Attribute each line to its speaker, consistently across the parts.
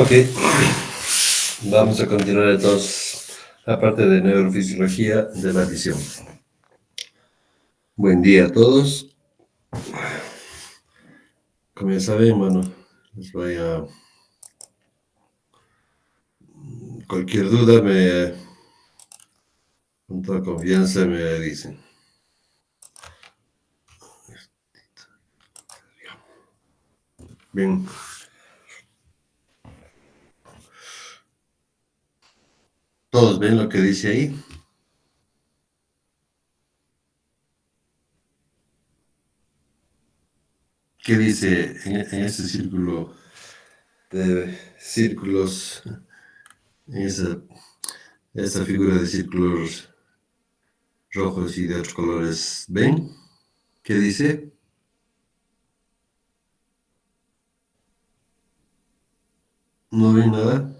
Speaker 1: Ok, vamos a continuar entonces la parte de neurofisiología de la visión. Buen día a todos. Como ya saben, bueno, les voy a... Cualquier duda, con toda confianza me dicen. Bien. ¿Todos ven lo que dice ahí? ¿Qué dice en ese círculo de círculos, en esa figura de círculos rojos y de otros colores? ¿Ven? ¿Qué dice? ¿No ven nada?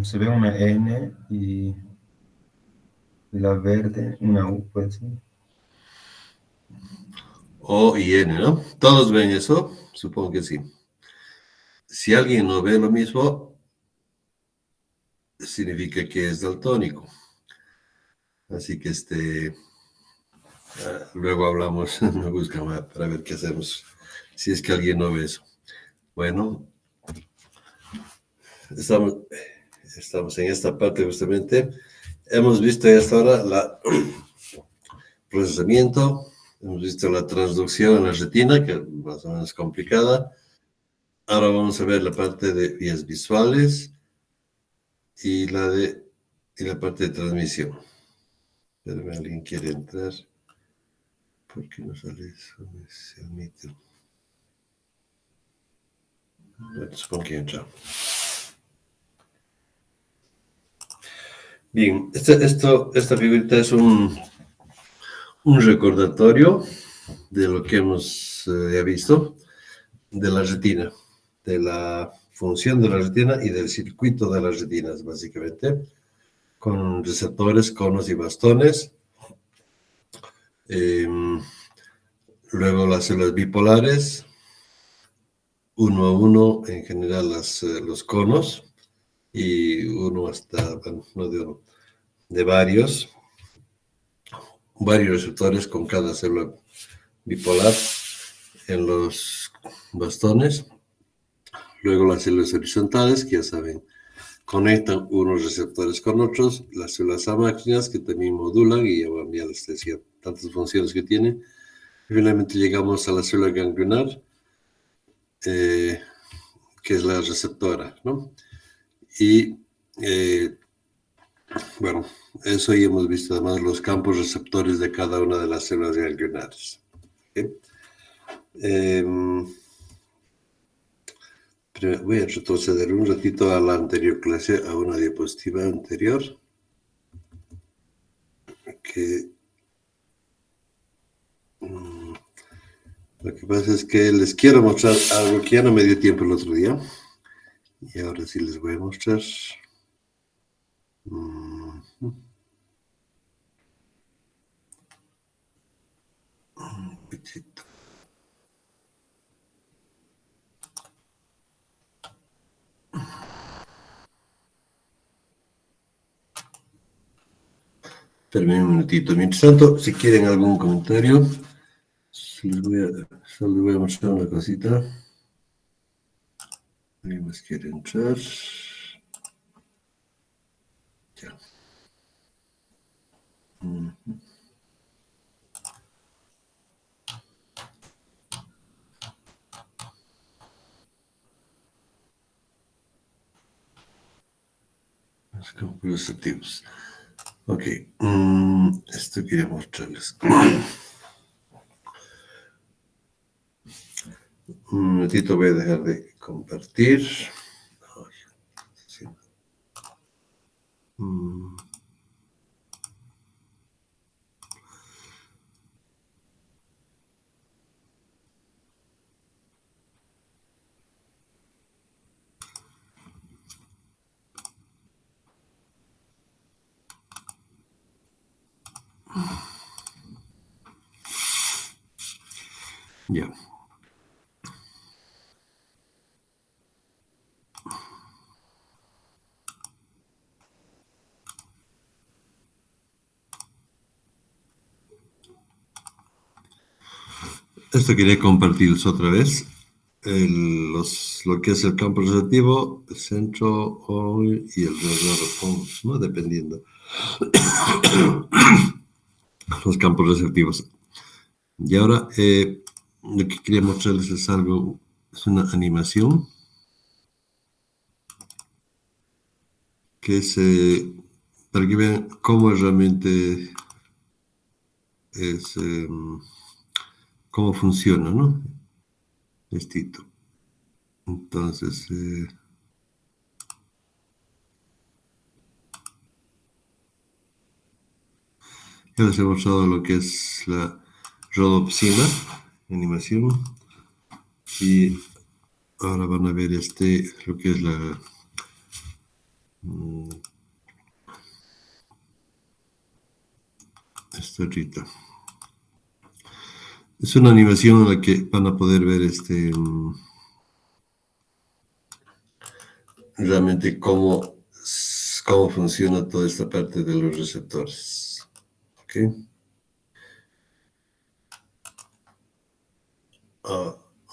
Speaker 2: Se ve una N y la verde, una U, pues.
Speaker 1: O y N, ¿no? ¿Todos ven eso? Supongo que sí. Si alguien no ve lo mismo, significa que es daltónico. Así que luego hablamos, me buscan para ver qué hacemos. Si es que alguien no ve eso. Bueno, estamos, estamos en esta parte justamente. Hemos visto ya hasta ahora el procesamiento, hemos visto la transducción en la retina, que es más o menos complicada. Ahora vamos a ver la parte de vías visuales y la parte de transmisión. Pero alguien quiere entrar. ¿Por qué no sale eso? Se admite. Bueno, supongo que entra. Bien, esta figurita es un recordatorio de lo que hemos ya visto, de la retina, de la función de la retina y del circuito de las retinas, básicamente, con receptores, conos y bastones. Eh, Luego las células bipolares, uno a uno, en general los conos, y uno hasta, bueno, no de uno, de varios receptores con cada célula bipolar en los bastones. Luego las células horizontales, que ya saben, conectan unos receptores con otros. Las células amácrinas, que también modulan y ya les decía tantas funciones que tienen. Y finalmente llegamos a la célula ganglionar, eh, que es la receptora, ¿no? Y bueno, eso ya hemos visto además los campos receptores de cada una de las células ganglionares. ¿Okay? Voy a retroceder un ratito a la anterior clase, a una diapositiva anterior, que lo que pasa es que les quiero mostrar algo que ya no me dio tiempo el otro día, y ahora sí les voy a mostrar. Un poquitito. Espérenme un minutito. Mientras tanto, si quieren algún comentario, solo les voy a mostrar una cosita. ¿Alguien más quiere entrar? Ya. Los campos activos. Ok. Esto quería mostrarles. Un minutito voy a dejar de compartir. Ay, sí. Ya. Esto quería compartirles otra vez. Lo que es el campo receptivo, el centro on y alrededor on, ¿no? Dependiendo. Los campos receptivos. Y ahora lo que quería mostrarles es algo, es una animación que es para que vean cómo realmente es, cómo funciona, ¿no? Estito. Entonces, ya les he mostrado lo que es la rodopsina, animación, y ahora van a ver lo que es la esta ahorita. Es una animación en la que van a poder ver realmente cómo funciona toda esta parte de los receptores. ¿Ok?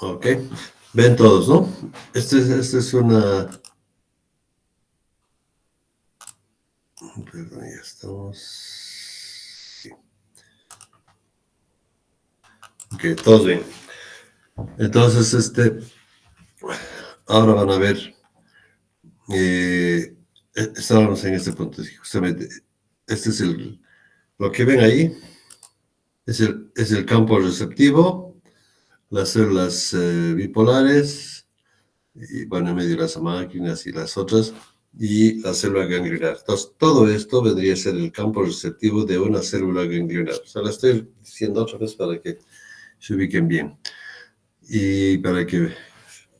Speaker 1: Ok. Ven todos, ¿no? Esta es una... Perdón, ya estamos... Sí. Ok, todos ven. Entonces, ahora van a ver... estábamos en este punto, justamente. Este es lo que ven ahí, es el campo receptivo, las células bipolares, y bueno, en medio las máquinas y las otras, y la célula ganglionar. Entonces, todo esto vendría a ser el campo receptivo de una célula ganglionar. O sea, la estoy diciendo otra vez para que se ubiquen bien y para que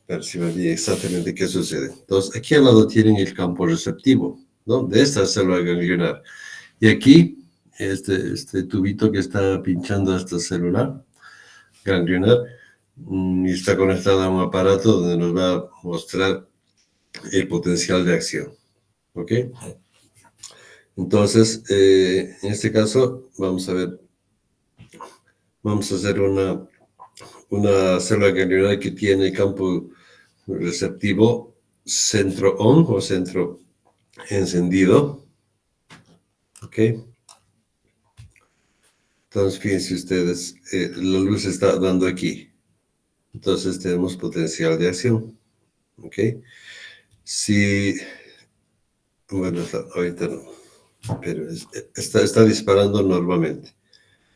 Speaker 1: perciban bien exactamente qué sucede. Entonces, aquí al lado tienen el campo receptivo, ¿no? De esta célula ganglionar. Y aquí, este tubito que está pinchando a esta célula ganglionar, y está conectado a un aparato donde nos va a mostrar el potencial de acción. ¿Ok? Entonces, en este caso, vamos a hacer una célula ganglionar que tiene campo receptivo centro on o centro encendido. ¿Ok? Entonces, fíjense ustedes, la luz está dando aquí. Entonces, tenemos potencial de acción. ¿Ok? Si, bueno, ahorita no, pero está disparando normalmente.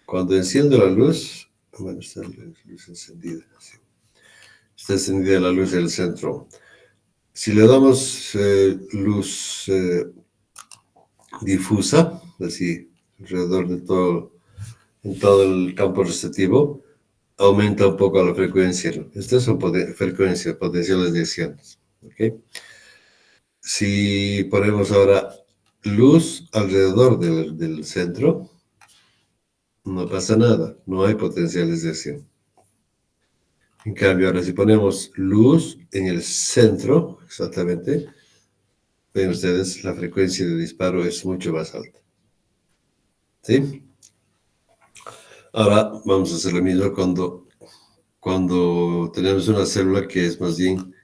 Speaker 1: Cuando enciendo la luz, bueno, está la luz encendida. Sí. Está encendida la luz del centro. Si le damos luz difusa, así, alrededor en todo el campo receptivo, aumenta un poco la frecuencia. Estas son frecuencias, potenciales de acciones. ¿Okay? Si ponemos ahora luz alrededor del centro, no pasa nada, no hay potenciales de acción. En cambio, ahora si ponemos luz en el centro, exactamente, ven ustedes, la frecuencia de disparo es mucho más alta. ¿Sí? Ahora vamos a hacer lo mismo cuando tenemos una célula que es más bien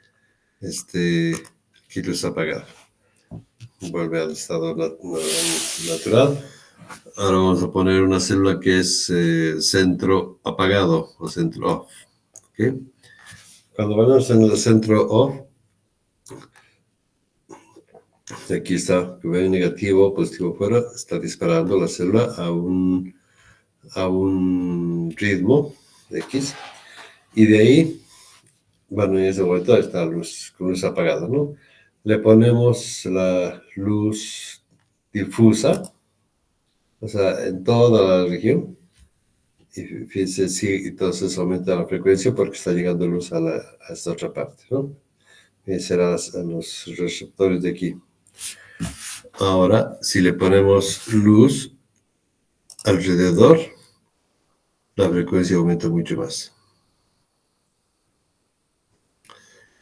Speaker 1: que luz apagada. Vuelve al estado natural. Ahora vamos a poner una célula que es centro apagado o centro off. ¿Okay? Cuando vamos en el centro off, aquí está, ven negativo, positivo fuera, está disparando la célula a un ritmo X. Y de ahí, bueno, en ese momento está con luz apagada, ¿no? Le ponemos la luz difusa, o sea, en toda la región. Y fíjense, sí, entonces aumenta la frecuencia porque está llegando luz a esta otra parte, ¿no? Y será a los receptores de aquí. Ahora, si le ponemos luz alrededor, la frecuencia aumenta mucho más.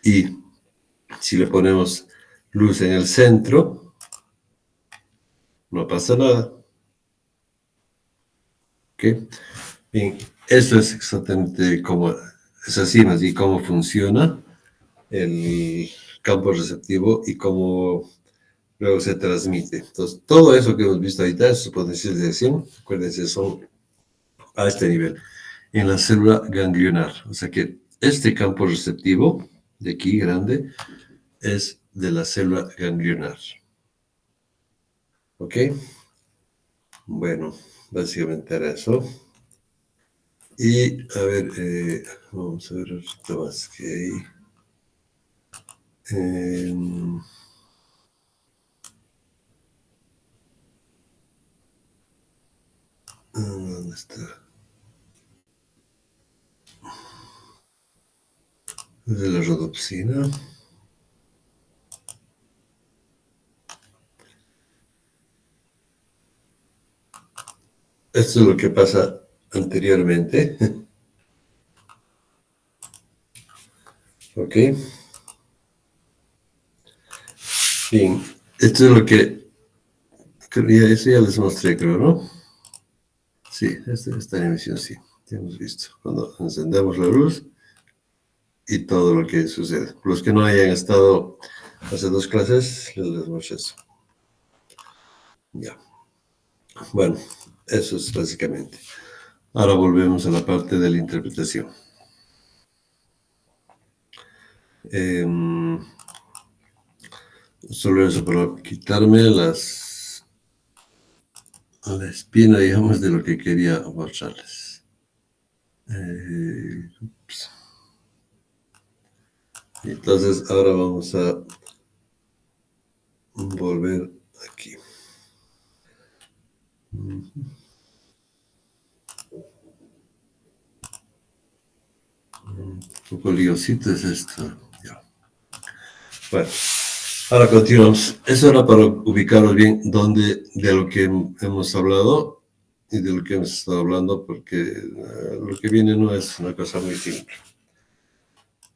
Speaker 1: Y si le ponemos luz en el centro, no pasa nada. ¿Ok? Bien, Eso es exactamente como, es así, más y cómo funciona el campo receptivo y cómo luego se transmite. Entonces, todo eso que hemos visto ahorita, esos potenciales de acción, acuérdense, son a este nivel, en la célula ganglionar. O sea que este campo receptivo de aquí, grande, es de la célula ganglionar. ¿Ok? Bueno, básicamente era eso. Y a ver, vamos a ver otro más que hay. ¿Dónde está? De la rodopsina. Esto es lo que pasa anteriormente. ¿Ok? Bien, esto es lo que... Eso ya les mostré, creo, ¿no? Sí, esta emisión sí, ya hemos visto. Cuando encendemos la luz y todo lo que sucede. Los que no hayan estado hace 2 clases, les muestro eso. Ya. Bueno, eso es básicamente. Ahora volvemos a la parte de la interpretación. Solo eso para quitarme la espina, digamos, de lo que quería mostrarles. Entonces, ahora vamos a volver aquí. Un poco liosito es esto. Ya. Bueno, ahora continuamos. Eso era para ubicaros bien dónde, de lo que hemos hablado y de lo que hemos estado hablando, porque lo que viene no es una cosa muy simple.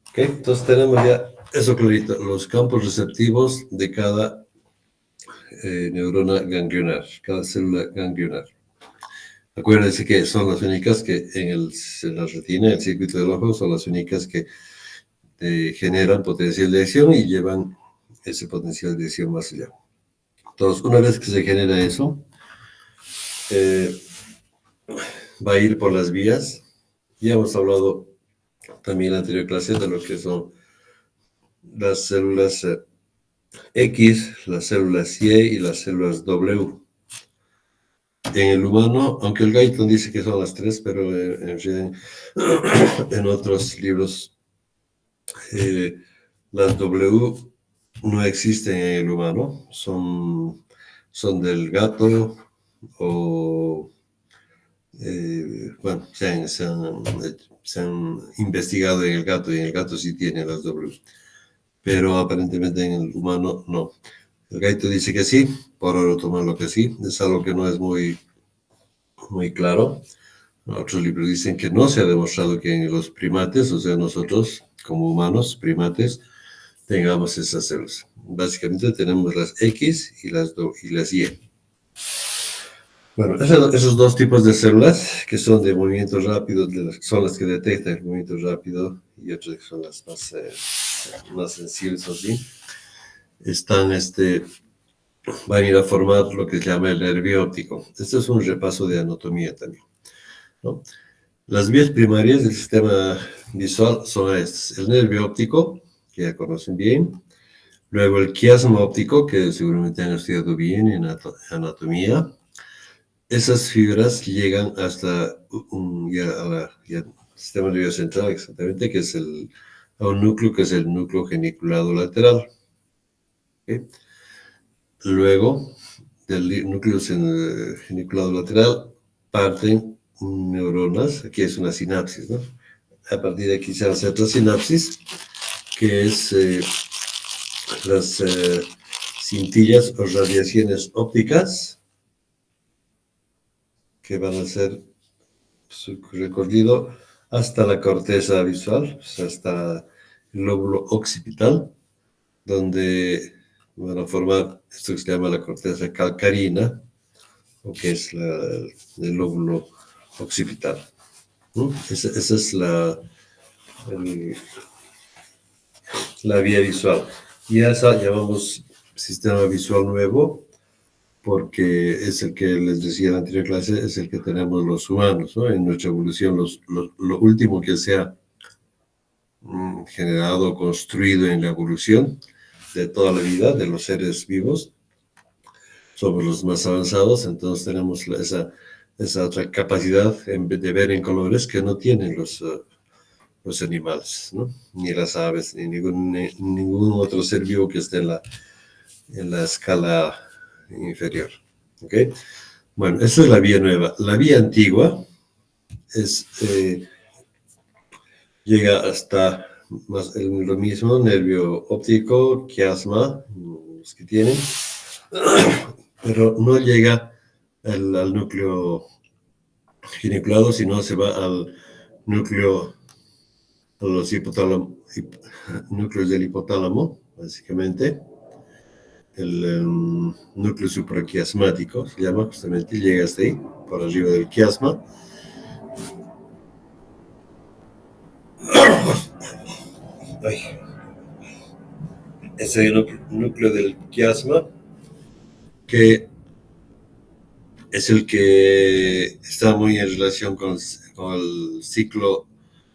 Speaker 1: ¿Ok? Entonces tenemos ya eso clarito, los campos receptivos de cada neurona ganglionar, cada célula ganglionar. Acuérdense que son las únicas que en la retina, el circuito del ojo, son las únicas que generan potencial de acción y llevan ese potencial de acción más allá. Entonces, una vez que se genera eso, va a ir por las vías. Ya hemos hablado también en la anterior clase de lo que son las células X, las células Y y las células W. En el humano, aunque el Guyton dice que son las 3, pero en otros libros las W no existen en el humano, son del gato o, bueno, se han investigado en el gato y en el gato sí tiene las W, pero aparentemente en el humano no. El Gaito dice que sí, por ahora tomarlo que sí, es algo que no es muy claro. Otros libros dicen que no se ha demostrado que en los primates, o sea, nosotros como humanos, primates, tengamos esas células. Básicamente tenemos las X y las Y. Bueno, esos dos tipos de células que son de movimiento rápido, son las que detectan el movimiento rápido y otras que son las más sensibles así, van a ir a formar lo que se llama el nervio óptico. Este es un repaso de anatomía también, ¿no? Las vías primarias del sistema visual son estas: el nervio óptico, que ya conocen bien, luego el quiasma óptico, que seguramente han estudiado bien en anatomía. Esas fibras llegan hasta al sistema nervioso central, exactamente, que es a un núcleo que es el núcleo geniculado lateral. ¿Okay? Luego del núcleo geniculado lateral parten neuronas, aquí es una sinapsis, ¿no? A partir de aquí se hace otra sinapsis, que es las cintillas o radiaciones ópticas, que van a ser su recorrido hasta la corteza visual, pues hasta el lóbulo occipital, donde van a formar esto que se llama la corteza calcarina, o que es el lóbulo occipital. ¿no? Esa es la vía visual. Y a esa llamamos sistema visual nuevo, porque es el que les decía en la anterior clase, es el que tenemos los humanos, ¿no? En nuestra evolución, lo último que se ha generado, construido en la evolución de toda la vida de los seres vivos, somos los más avanzados, entonces tenemos esa otra capacidad de ver en colores que no tienen los animales, ¿no? Ni las aves, ni ningún otro ser vivo que esté en la escala inferior. ¿Ok? Bueno, esa es la vía nueva. La vía antigua es, llega hasta lo mismo, nervio óptico, quiasma, los que tienen, pero no llega al núcleo geniculado, sino se va al núcleo, a los núcleos del hipotálamo, básicamente. El núcleo supraquiasmático se llama, justamente, llega hasta ahí, por arriba del quiasma. Ay. Ese núcleo del quiasma, que es el que está muy en relación con el ciclo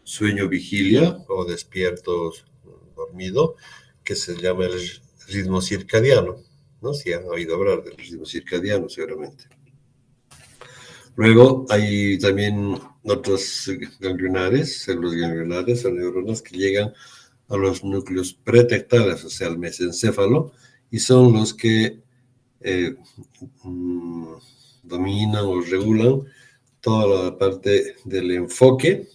Speaker 1: sueño-vigilia o despierto-dormido, que se llama el ritmo circadiano, ¿no? Si han oído hablar del ritmo circadiano, seguramente. Luego hay también otros ganglionares, células ganglionares o neuronas que llegan a los núcleos pretectales, o sea, al mesencéfalo, y son los que dominan o regulan toda la parte del enfoque,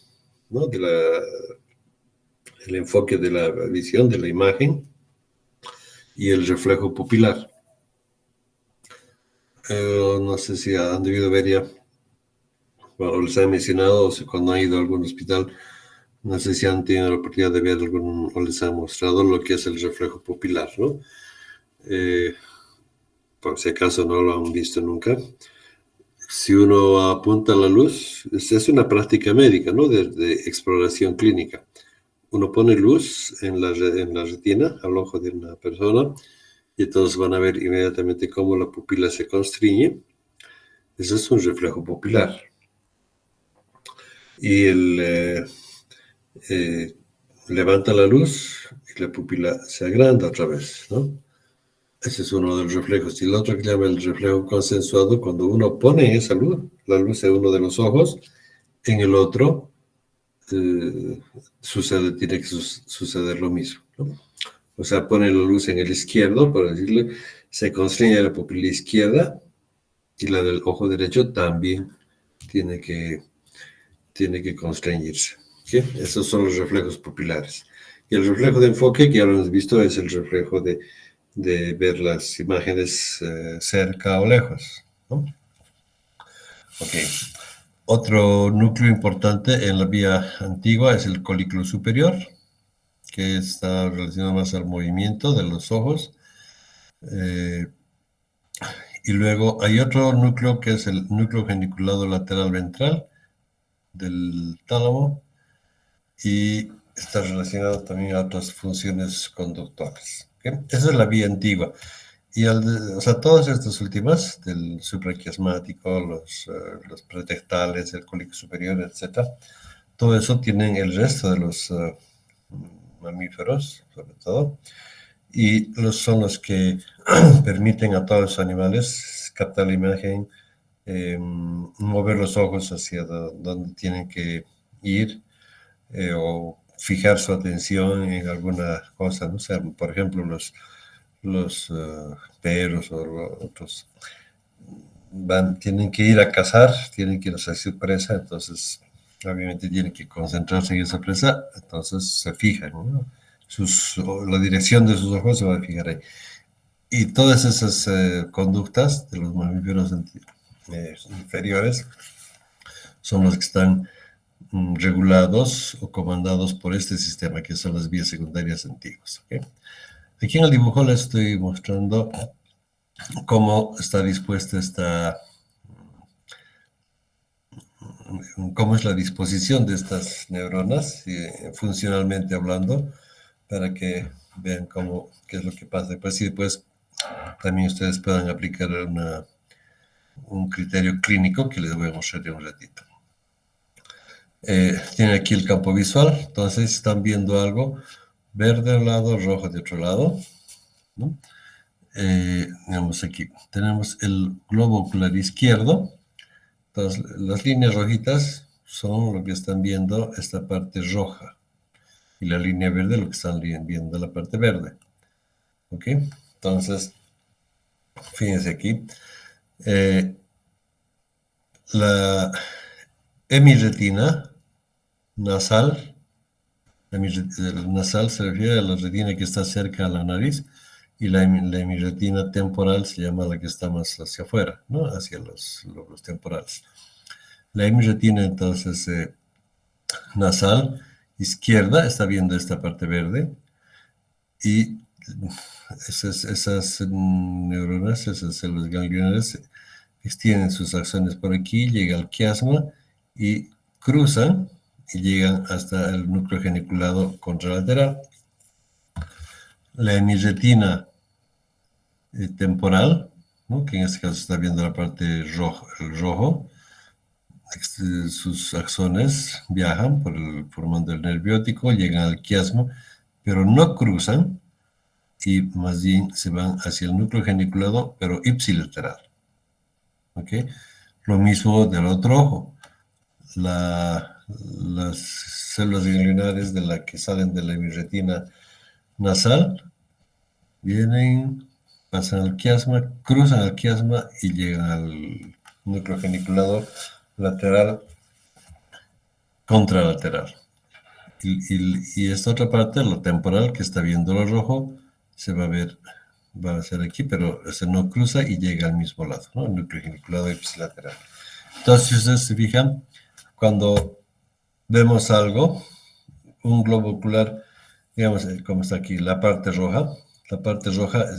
Speaker 1: ¿no? El enfoque de la visión, de la imagen, y el reflejo pupilar. No sé si han debido ver ya, o les han mencionado, o si cuando han ido a algún hospital, no sé si han tenido la oportunidad de ver o les han mostrado lo que es el reflejo pupilar, ¿no? Por si acaso no lo han visto nunca. Si uno apunta la luz, es una práctica médica, ¿no? De exploración clínica. Uno pone luz en la retina, al ojo de una persona, y entonces van a ver inmediatamente cómo la pupila se constriñe. Ese es un reflejo pupilar. Y levanta la luz y la pupila se agranda otra vez, ¿no? Ese es uno de los reflejos. Y el otro que se llama el reflejo consensuado, cuando uno pone esa luz, la luz en uno de los ojos, en el otro tiene que suceder lo mismo, ¿no? O sea, pone la luz en el izquierdo, por decirle, se constriñe la pupila izquierda y la del ojo derecho también tiene que constreñirse. ¿Okay? Esos son los reflejos pupilares. Y el reflejo de enfoque, que ya lo hemos visto, es el reflejo de ver las imágenes cerca o lejos, ¿no? Ok. Otro núcleo importante en la vía antigua es el colículo superior, que está relacionado más al movimiento de los ojos. Y luego hay otro núcleo que es el núcleo geniculado lateral ventral del tálamo y está relacionado también a otras funciones conductuales. ¿Okay? Esa es la vía antigua. Y o sea, todas estas últimas, del supraquiasmático, los pretectales, el colículo superior, etc., todo eso tienen el resto de los mamíferos, sobre todo, y son los que permiten a todos los animales captar la imagen, mover los ojos hacia donde tienen que ir, o fijar su atención en alguna cosa, ¿no? O sea, por ejemplo, los perros o otros tienen que ir a cazar, tienen que ir hacia su presa, entonces obviamente tienen que concentrarse en esa presa, entonces se fijan, ¿no? La dirección de sus ojos se va a fijar ahí. Y todas esas conductas de los mamíferos inferiores son los que están regulados o comandados por este sistema, que son las vías secundarias antiguas. ¿Okay? Aquí en el dibujo les estoy mostrando cómo está dispuesta esta cómo es la disposición de estas neuronas, funcionalmente hablando, para que vean qué es lo que pasa. Después, y después también ustedes puedan aplicar un criterio clínico que les voy a mostrar en un ratito. Tienen aquí el campo visual, entonces están viendo algo verde de un lado, rojo de otro lado, ¿no? Digamos aquí, tenemos el globo ocular izquierdo, entonces las líneas rojitas son lo que están viendo esta parte roja, y la línea verde lo que están viendo la parte verde, ¿ok? Entonces, fíjense aquí, la hemirretina nasal, el nasal se refiere a la retina que está cerca a la nariz, y la hemirretina temporal se llama la que está más hacia afuera, ¿no? Hacia los lóbulos temporales. La hemirretina, entonces, nasal izquierda está viendo esta parte verde, y esas neuronas, esas células ganglionares, extienden sus axones por aquí, llega al quiasma y cruzan y llegan hasta el núcleo geniculado contralateral. La hemirretina temporal, ¿no? Que en este caso está viendo la parte rojo, el rojo, sus axones viajan formando el nervio óptico, llegan al quiasma, pero no cruzan y más bien se van hacia el núcleo geniculado, pero ipsilateral. ¿Ok? Lo mismo del otro ojo. Las células ganglionares de la que salen de la hemirretina nasal vienen, pasan al quiasma, cruzan al quiasma y llegan al núcleo geniculado lateral contralateral. Y esta otra parte, lo temporal, que está viendo lo rojo, se va a ver, va a ser aquí, pero se no cruza y llega al mismo lado, ¿no? El núcleo geniculado ipsilateral. Entonces, si ustedes se fijan, cuando vemos algo, un globo ocular, digamos, como está aquí, la parte roja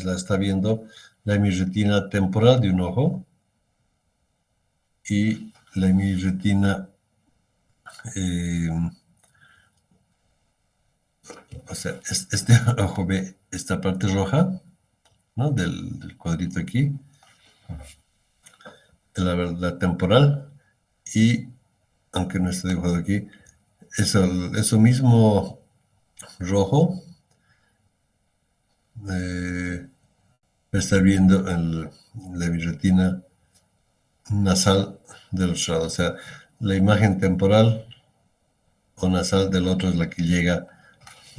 Speaker 1: la está viendo la hemirretina temporal de un ojo y la hemirretina, o sea, este ojo ve esta parte roja, ¿no? Del cuadrito aquí, la temporal, y aunque no esté dibujado aquí, eso mismo rojo está viendo la hemirretina nasal del otro lado. O sea, la imagen temporal o nasal del otro es la que llega,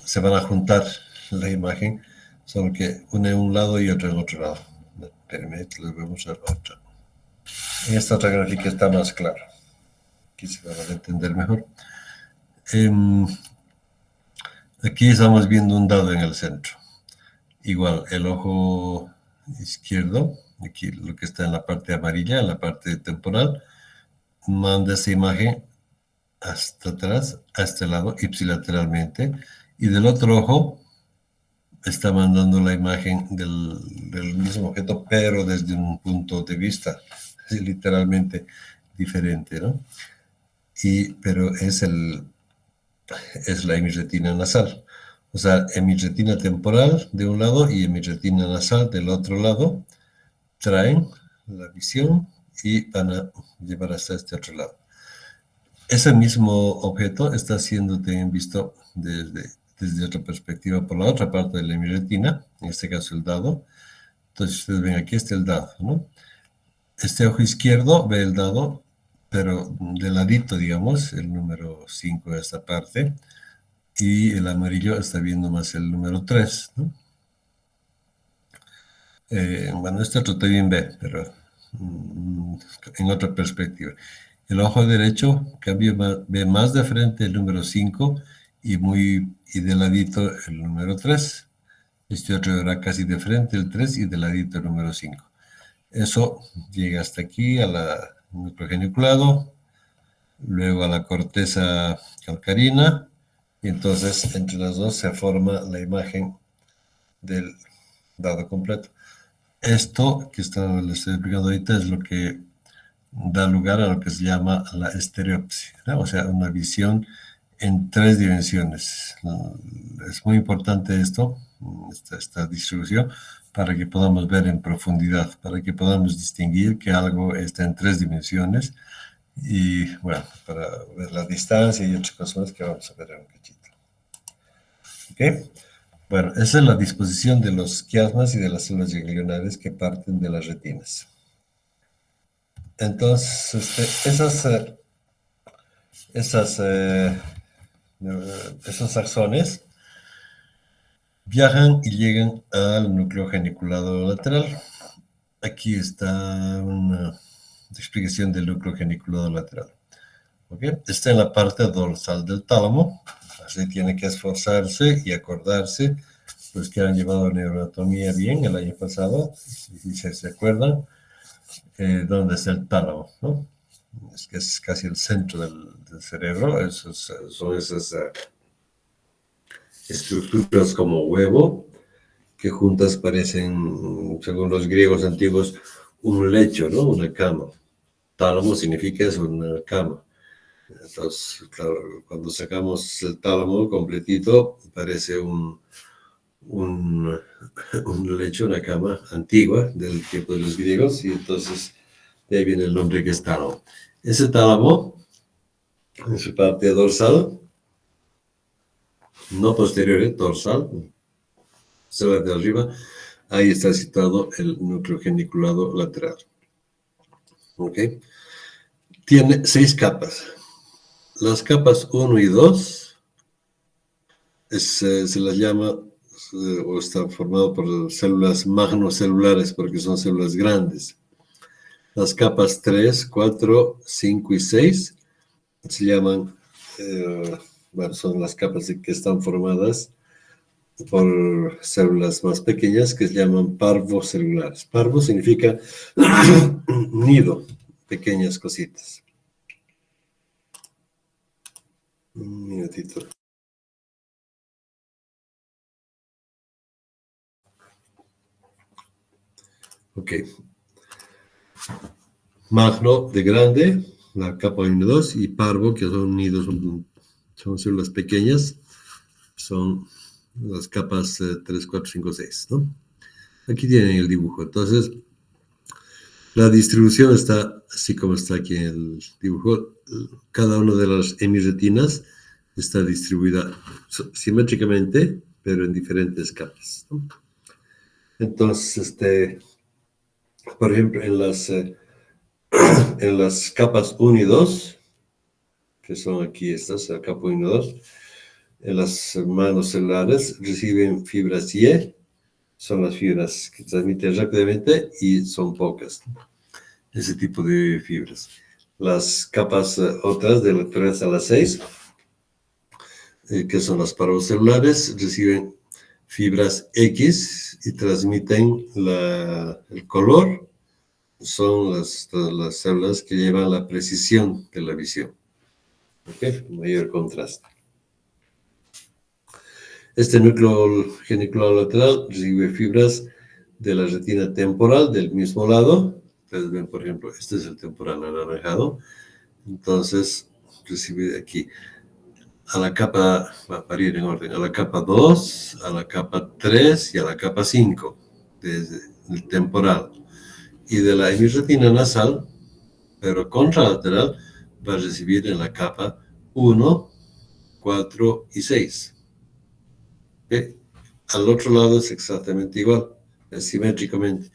Speaker 1: se van a juntar la imagen, solo que una en un lado y otra en otro lado. Espérenme, les voy a mostrar otra. En esta otra gráfica está más claro. Aquí se van a entender mejor. Aquí estamos viendo un dado en el centro. Igual, el ojo izquierdo, aquí lo que está en la parte amarilla, en la parte temporal, manda esa imagen hasta atrás, a este lado, ipsilateralmente, y del otro ojo está mandando la imagen del mismo objeto, pero desde un punto de vista literalmente diferente, ¿no? Pero es la hemirretina nasal. O sea, hemirretina temporal de un lado y hemirretina nasal del otro lado traen la visión y van a llevar hasta este otro lado. Ese mismo objeto está siendo también visto desde otra perspectiva por la otra parte de la hemirretina, en este caso el dado. Entonces ustedes ven, aquí está el dado, ¿no? Este ojo izquierdo ve el dado, pero de ladito, digamos, el número 5 de esta parte, y el amarillo está viendo más el número 3, ¿no? Bueno, este otro también ve, pero en otra perspectiva. El ojo derecho, ve más de frente el número 5 y de ladito el número 3. Este otro verá casi de frente el 3 y de ladito el número 5. Eso llega hasta aquí, al núcleo geniculado, luego a la corteza calcarina, y entonces entre las dos se forma la imagen del dado completo. Esto que les estoy explicando ahorita es lo que da lugar a lo que se llama la estereopsia, ¿no? O sea, una visión en 3 dimensiones. Es muy importante esto, esta distribución, para que podamos ver en profundidad, para que podamos distinguir que algo está en 3 dimensiones y, bueno, para ver la distancia y otras cosas que vamos a ver en un cachito. ¿Ok? Bueno, esa es la disposición de los quiasmas y de las células ganglionares que parten de las retinas. Entonces, esos axones viajan y llegan al núcleo geniculado lateral. Aquí está una explicación del núcleo geniculado lateral. ¿Okay? Está en la parte dorsal del tálamo. Así tiene que esforzarse y acordarse, pues que han llevado neuroanatomía bien el año pasado, si se acuerdan, dónde está el tálamo, ¿no? Es que es casi el centro del cerebro. Son esas estructuras como huevo, que juntas parecen, según los griegos antiguos, un lecho, ¿no? Una cama. Tálamo significa eso, una cama. Entonces, claro, cuando sacamos el tálamo completito, parece un lecho, una cama antigua del tiempo de los griegos, y entonces de ahí viene el nombre que es tálamo. Ese tálamo, en su parte dorsal, no posterior, dorsal, célula de arriba, ahí está situado el núcleo geniculado lateral. ¿Ok? Tiene 6 capas. Las capas 1 y 2 se las llama, o está formado por células magnocelulares, porque son células grandes. Las capas 3, 4, 5 y 6 se llaman, bueno, son las capas que están formadas por células más pequeñas que se llaman parvocelulares. Parvo significa nido, pequeñas cositas. Un minutito. Ok. Magno de grande, la capa 1 y 2, y parvo, que son nidos, son células pequeñas, son las capas 3, 4, 5, 6, ¿no? Aquí tienen el dibujo. Entonces, la distribución está así como está aquí en el dibujo. Cada una de las hemirretinas está distribuida simétricamente, pero en diferentes capas, ¿no? Entonces, por ejemplo, en las capas 1 y 2, que son aquí estas, la capa 1 y 2, en las manos celulares reciben fibras Y, son las fibras que transmiten rápidamente y son pocas, ese tipo de fibras. Las capas otras, de la 3 a la 6, que son las parvocelulares, reciben fibras X y transmiten el color. Son las células que llevan la precisión de la visión. ¿Ok? Mayor contraste. Este núcleo geniculado lateral recibe fibras de la retina temporal del mismo lado. Ustedes ven, por ejemplo, este es el temporal anaranjado. Entonces, recibe aquí a la capa, va a ir en orden, a la capa 2, a la capa 3 y a la capa 5, desde el temporal. Y de la hemirretina nasal, pero contralateral, va a recibir en la capa 1, 4 y 6. ¿Okay? Al otro lado es exactamente igual, simétricamente.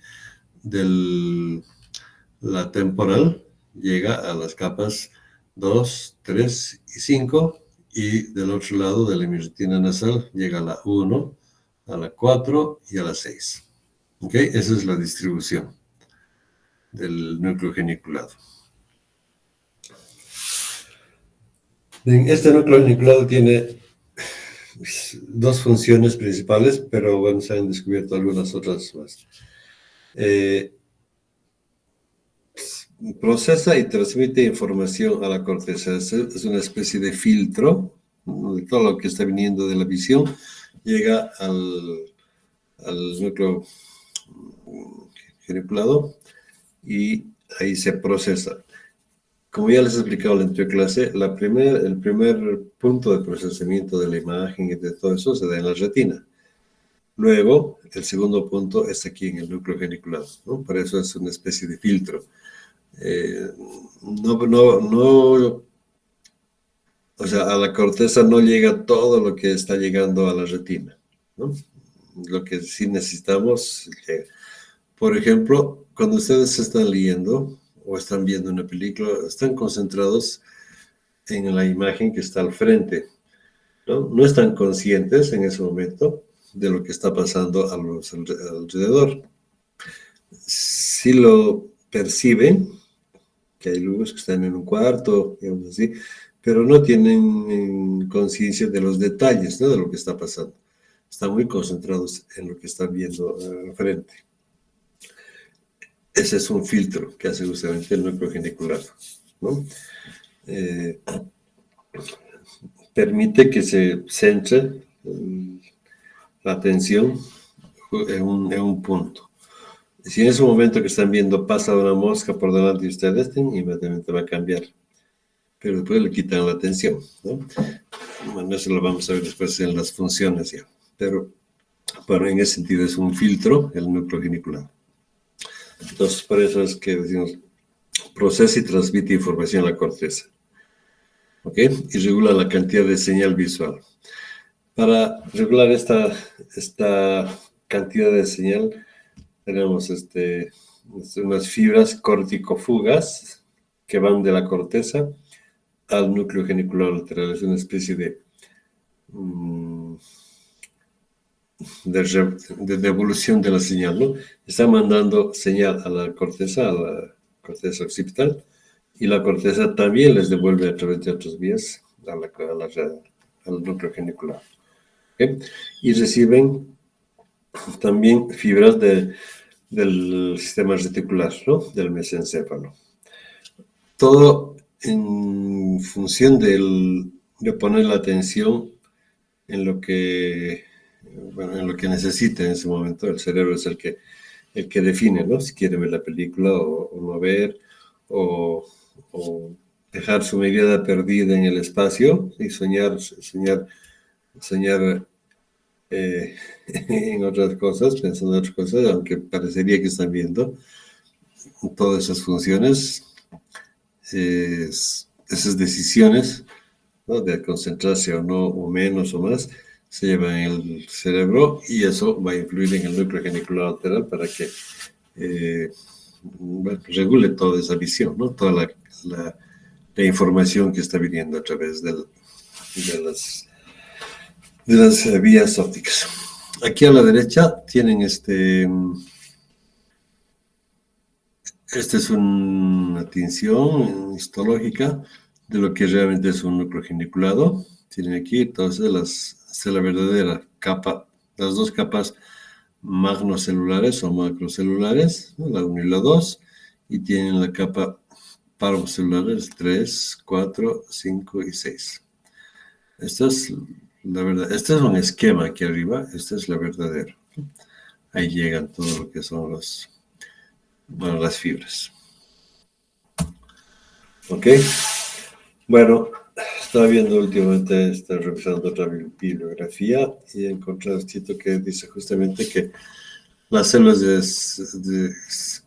Speaker 1: La temporal llega a las capas 2, 3 y 5, y del otro lado de la hemirretina nasal llega a la 1, a la 4 y a la 6. ¿Ok? Esa es la distribución del núcleo geniculado. Bien, este núcleo geniculado tiene 2 funciones principales, pero bueno, se han descubierto algunas otras más. Procesa y transmite información a la corteza. Es una especie de filtro, ¿no? De todo lo que está viniendo de la visión, llega al núcleo geniculado y ahí se procesa. Como ya les he explicado en la anterior clase, el primer punto de procesamiento de la imagen y de todo eso se da en la retina. Luego, el segundo punto es aquí en el núcleo geniculado, ¿no? Por eso es una especie de filtro. O sea, a la corteza no llega todo lo que está llegando a la retina, ¿no? Lo que sí necesitamos, por ejemplo, cuando ustedes están leyendo o están viendo una película, están concentrados en la imagen que está al frente, ¿no? No están conscientes en ese momento de lo que está pasando a los alrededor. Sí lo perciben, que hay luz que están en un cuarto, digamos así, pero no tienen conciencia de los detalles, ¿no? De lo que está pasando. Están muy concentrados en lo que están viendo frente. Ese es un filtro que hace justamente el núcleo genicular, ¿no? Permite que se centre la atención en un punto. Si en ese momento que están viendo pasa una mosca por delante de ustedes, inmediatamente va a cambiar. Pero después le quitan la atención, ¿no? Bueno, eso lo vamos a ver después en las funciones ya. Pero bueno, en ese sentido es un filtro el núcleo genicular. Entonces, por eso es que decimos, procesa y transmite información a la corteza. ¿Ok? Y regula la cantidad de señal visual. Para regular esta cantidad de señal, tenemos unas fibras corticofugas que van de la corteza al núcleo genicular lateral. Es una especie de devolución de la señal, ¿no? Está mandando señal a la corteza occipital, y la corteza también les devuelve a través de otras vías al núcleo genicular. ¿Okay? Y reciben también fibras del sistema reticular, ¿no? Del mesencéfalo. Todo en función de poner la atención en lo que necesita en ese momento. El cerebro es el que define, ¿no? Si quiere ver la película o no ver, o dejar su mirada perdida en el espacio y soñar en otras cosas, pensando en otras cosas, aunque parecería que están viendo. Todas esas funciones, esas decisiones, ¿no? De concentrarse o no, o menos o más, se llevan en el cerebro, y eso va a influir en el núcleo genicular lateral para que regule toda esa visión, ¿no? Toda la información que está viniendo a través de las vías ópticas. Aquí a la derecha tienen esta es una tinción histológica de lo que realmente es un núcleo geniculado. Tienen aquí entonces la verdadera capa, las dos capas magnocelulares o macrocelulares, ¿no? La 1 y la 2, y tienen la capa parvocelulares 3, 4, 5 y 6. Esta es la verdad. Este es un esquema aquí arriba, esta es la verdadera. Ahí llegan todo lo que son las fibras. ¿Ok? Bueno, estaba viendo últimamente, estaba revisando otra bibliografía y he encontrado esto que dice justamente que las células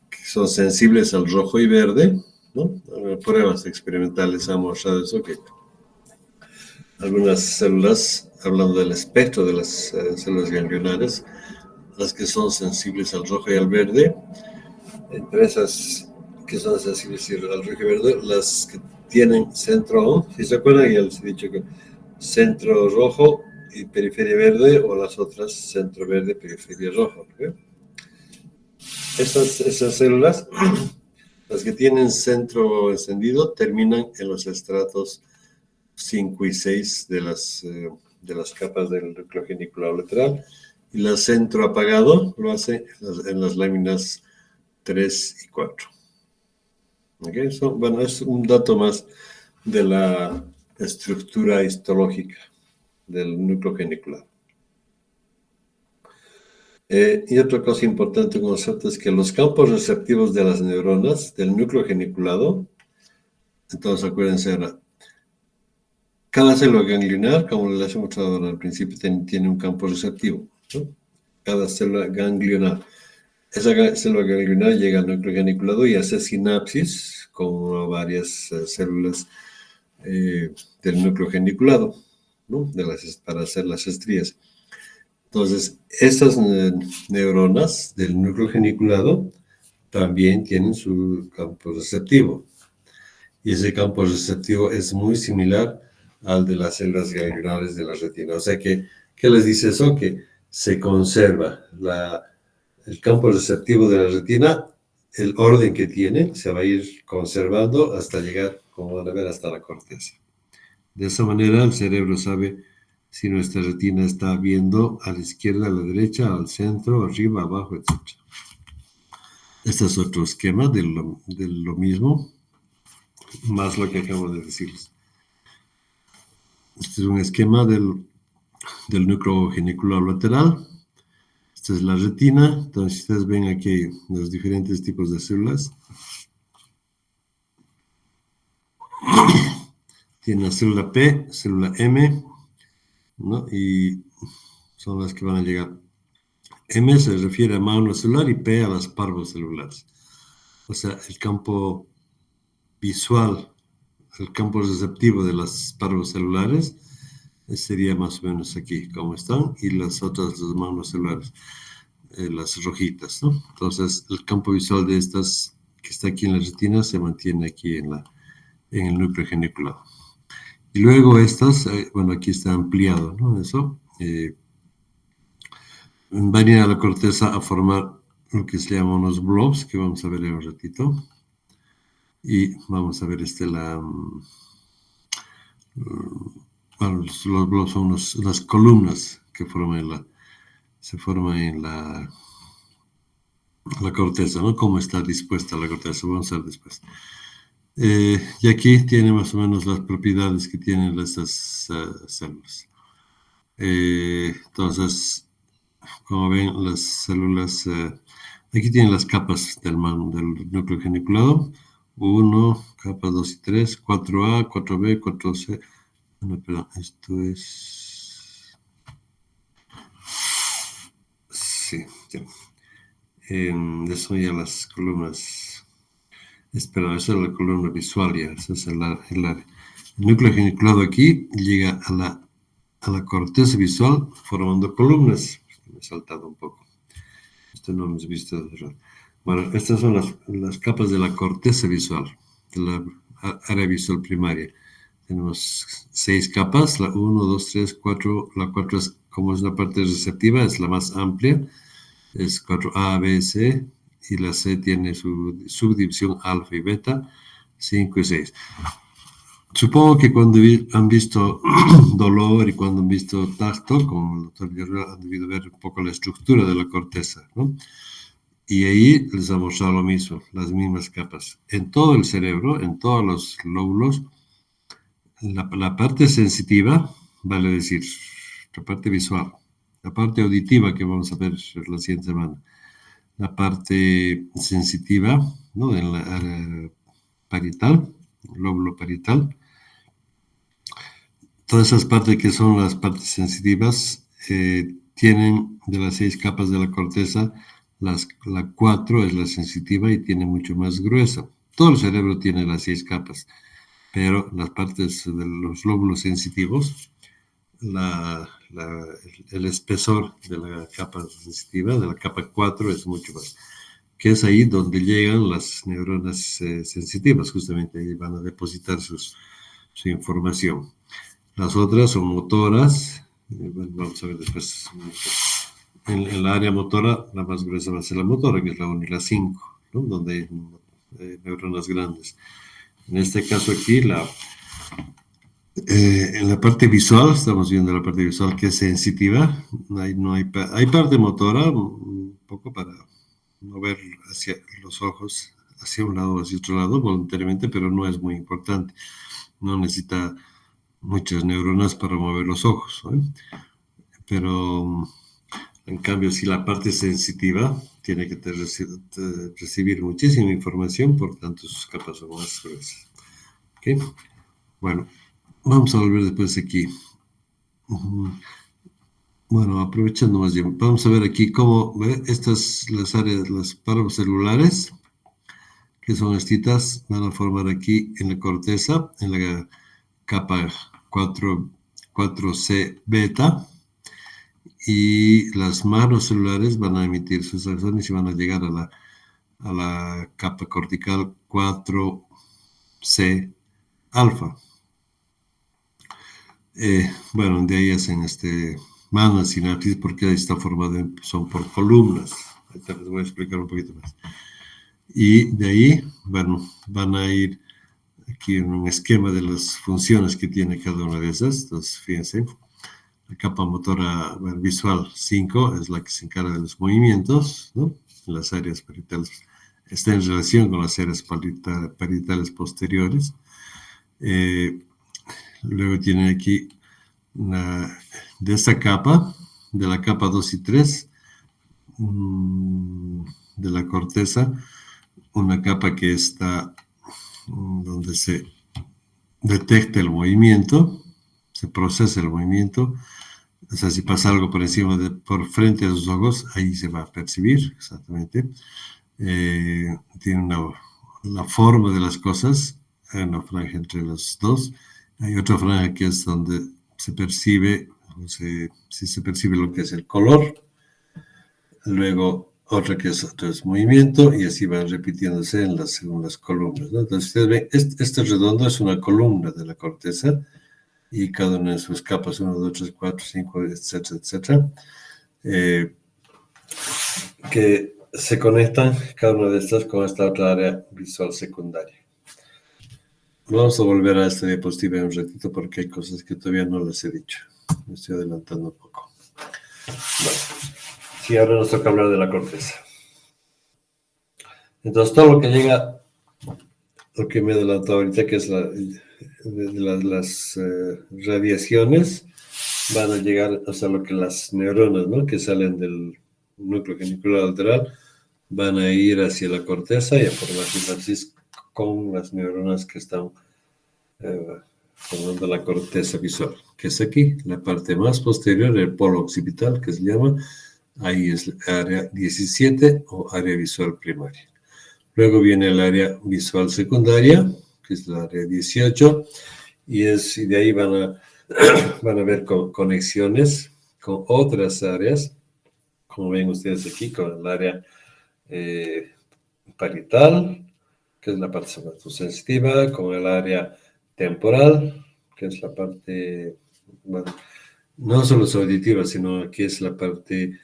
Speaker 1: que son sensibles al rojo y verde, ¿no? Pruebas experimentales han mostrado eso, que algunas células, hablando del espectro de las células ganglionares, las que son sensibles al rojo y al verde, entre esas que son sensibles al rojo y verde, las que tienen centro, si se acuerdan, ya les he dicho que centro rojo y periferia verde, o las otras centro verde, periferia rojo. ¿Okay? Esas células, las que tienen centro encendido, terminan en los estratos 5 y 6 de las capas del núcleo genicular lateral, y la centro apagado lo hace en las láminas 3 y 4. ¿Okay? Bueno, es un dato más de la estructura histológica del núcleo genicular. Y otra cosa importante con nosotros es que los campos receptivos de las neuronas del núcleo geniculado, entonces acuérdense ahora, cada célula ganglionar, como les he mostrado al principio, tiene un campo receptivo, ¿no? Cada célula ganglionar. Esa célula ganglionar llega al núcleo geniculado y hace sinapsis con varias células del núcleo geniculado, ¿no? Para hacer las estrías. Entonces, estas neuronas del núcleo geniculado también tienen su campo receptivo. Y ese campo receptivo es muy similar al de las células ganglionares de la retina. O sea que, ¿qué les dice eso? Que se conserva el campo receptivo de la retina, el orden que tiene, se va a ir conservando hasta llegar, como van a ver, hasta la corteza. De esa manera el cerebro sabe si nuestra retina está viendo a la izquierda, a la derecha, al centro, arriba, abajo, etc. Este es otro esquema de lo mismo, más lo que acabo de decirles. Este es un esquema del núcleo genicular lateral. Esta es la retina. Entonces, ustedes ven aquí los diferentes tipos de células. Tiene la célula P, célula M, ¿no? Y son las que van a llegar. M se refiere a monocelular y P a las parvocelulares. O sea, el campo visual, el campo receptivo de las parvocelulares sería más o menos aquí, como están, y las otras, las monocelulares, las rojitas, ¿no? Entonces, el campo visual de estas que está aquí en la retina se mantiene aquí en el núcleo geniculado. Y luego estas, bueno, aquí está ampliado, ¿no? Eso van a ir a la corteza a formar lo que se llama unos blobs, que vamos a ver en un ratito. Y vamos a ver bueno, los blobs son las columnas que se forman en la corteza, ¿no? Cómo está dispuesta la corteza, vamos a ver después. Y aquí tiene más o menos las propiedades que tienen estas células. Entonces, como ven, las células, aquí tienen las capas del núcleo geniculado. 1, capas 2 y 3, 4A, 4B, 4C. No, perdón, esto es... Sí, ya. Eso ya las columnas... Espera, esa es la columna visual ya, ese es el área. El núcleo geniculado aquí llega a la corteza visual formando columnas. Me he saltado un poco. Esto no hemos visto. Bueno, estas son las capas de la corteza visual, de la área visual primaria. Tenemos 6 capas, la 1, 2, 3, 4. La 4 es, como es la parte receptiva, es la más amplia. Es 4A, B, C. Y la C tiene su subdivisión alfa y beta, 5 y 6. Supongo que cuando han visto dolor y cuando han visto tacto, como el doctor Guerrero, han debido ver un poco la estructura de la corteza, ¿no? Y ahí les ha mostrado lo mismo, las mismas capas. En todo el cerebro, en todos los lóbulos, la parte sensitiva, vale decir, la parte visual, la parte auditiva que vamos a ver la siguiente semana, la parte sensitiva, ¿no? En la área parietal, el lóbulo parietal. Todas esas partes que son las partes sensitivas tienen de las 6 capas de la corteza, la 4 es la sensitiva y tiene mucho más gruesa. Todo el cerebro tiene las 6 capas, pero las partes de los lóbulos sensitivos, el espesor de la capa sensitiva, de la capa 4, es mucho más, que es ahí donde llegan las neuronas sensitivas, justamente ahí van a depositar su información. Las otras son motoras, bueno, vamos a ver después. En el área motora, la más gruesa va a ser la motora, que es la 1 y la 5, ¿no? Donde hay neuronas grandes. En este caso aquí, en la parte visual, estamos viendo la parte visual que es sensitiva. Hay parte motora, un poco para mover hacia los ojos, hacia un lado o hacia otro lado, voluntariamente, pero no es muy importante. No necesita muchas neuronas para mover los ojos, ¿eh? Pero En cambio, si la parte sensitiva tiene que recibir muchísima información, por tanto sus capas son más gruesas. ¿Okay? Bueno, vamos a volver después aquí. Bueno, aprovechando más bien, vamos a ver aquí cómo estas las áreas, las paracelulares, que son estas, van a formar aquí en la corteza, en la capa 4C beta, y las macrocelulares van a emitir sus axones y van a llegar a la capa cortical 4C alfa. Bueno, de ahí hacen manda sinapsis porque ahí está formado, son por columnas. Ahorita les voy a explicar un poquito más. Y de ahí, bueno, van a ir aquí en un esquema de las funciones que tiene cada una de esas. Entonces, fíjense, la capa motora visual 5 es la que se encarga de los movimientos, ¿no? Las áreas parietales está en relación con las áreas parietales posteriores. Luego tienen aquí de esta capa, de la capa 2 y 3, de la corteza, una capa que está donde se detecta el movimiento, se procesa el movimiento. O sea, si pasa algo por encima, por frente a sus ojos, ahí se va a percibir exactamente. Tiene la forma de las cosas, hay una franja entre los dos. Hay otra franja que es donde se percibe, si se percibe lo que es el color. Luego otra que es movimiento, y así van repitiéndose según las columnas, ¿no? Entonces ustedes ven, este redondo es una columna de la corteza, y cada una de sus capas, 1, 2, 3, 4, 5, etcétera, etcétera, que se conectan cada una de estas con esta otra área visual secundaria. Vamos a volver a esta diapositiva en un ratito porque hay cosas que todavía no les he dicho. Me estoy adelantando un poco. Bueno, sí, ahora nos toca hablar de la corteza. Entonces, todo lo que llega, lo que me he adelantado ahorita, que es las radiaciones, van a llegar, o sea, lo que las neuronas, ¿no?, que salen del núcleo genicular lateral, van a ir hacia la corteza y a formar sinapsis con las neuronas que están formando la corteza visual, que es aquí, la parte más posterior, el polo occipital, que se llama, ahí es el área 17 o área visual primaria. Luego viene el área visual secundaria, que es la área 18, y de ahí van a ver conexiones con otras áreas, como ven ustedes aquí, con el área parietal, que es la parte somatosensitiva, con el área temporal, que es la parte, bueno, no solo auditiva, sino aquí es la parte,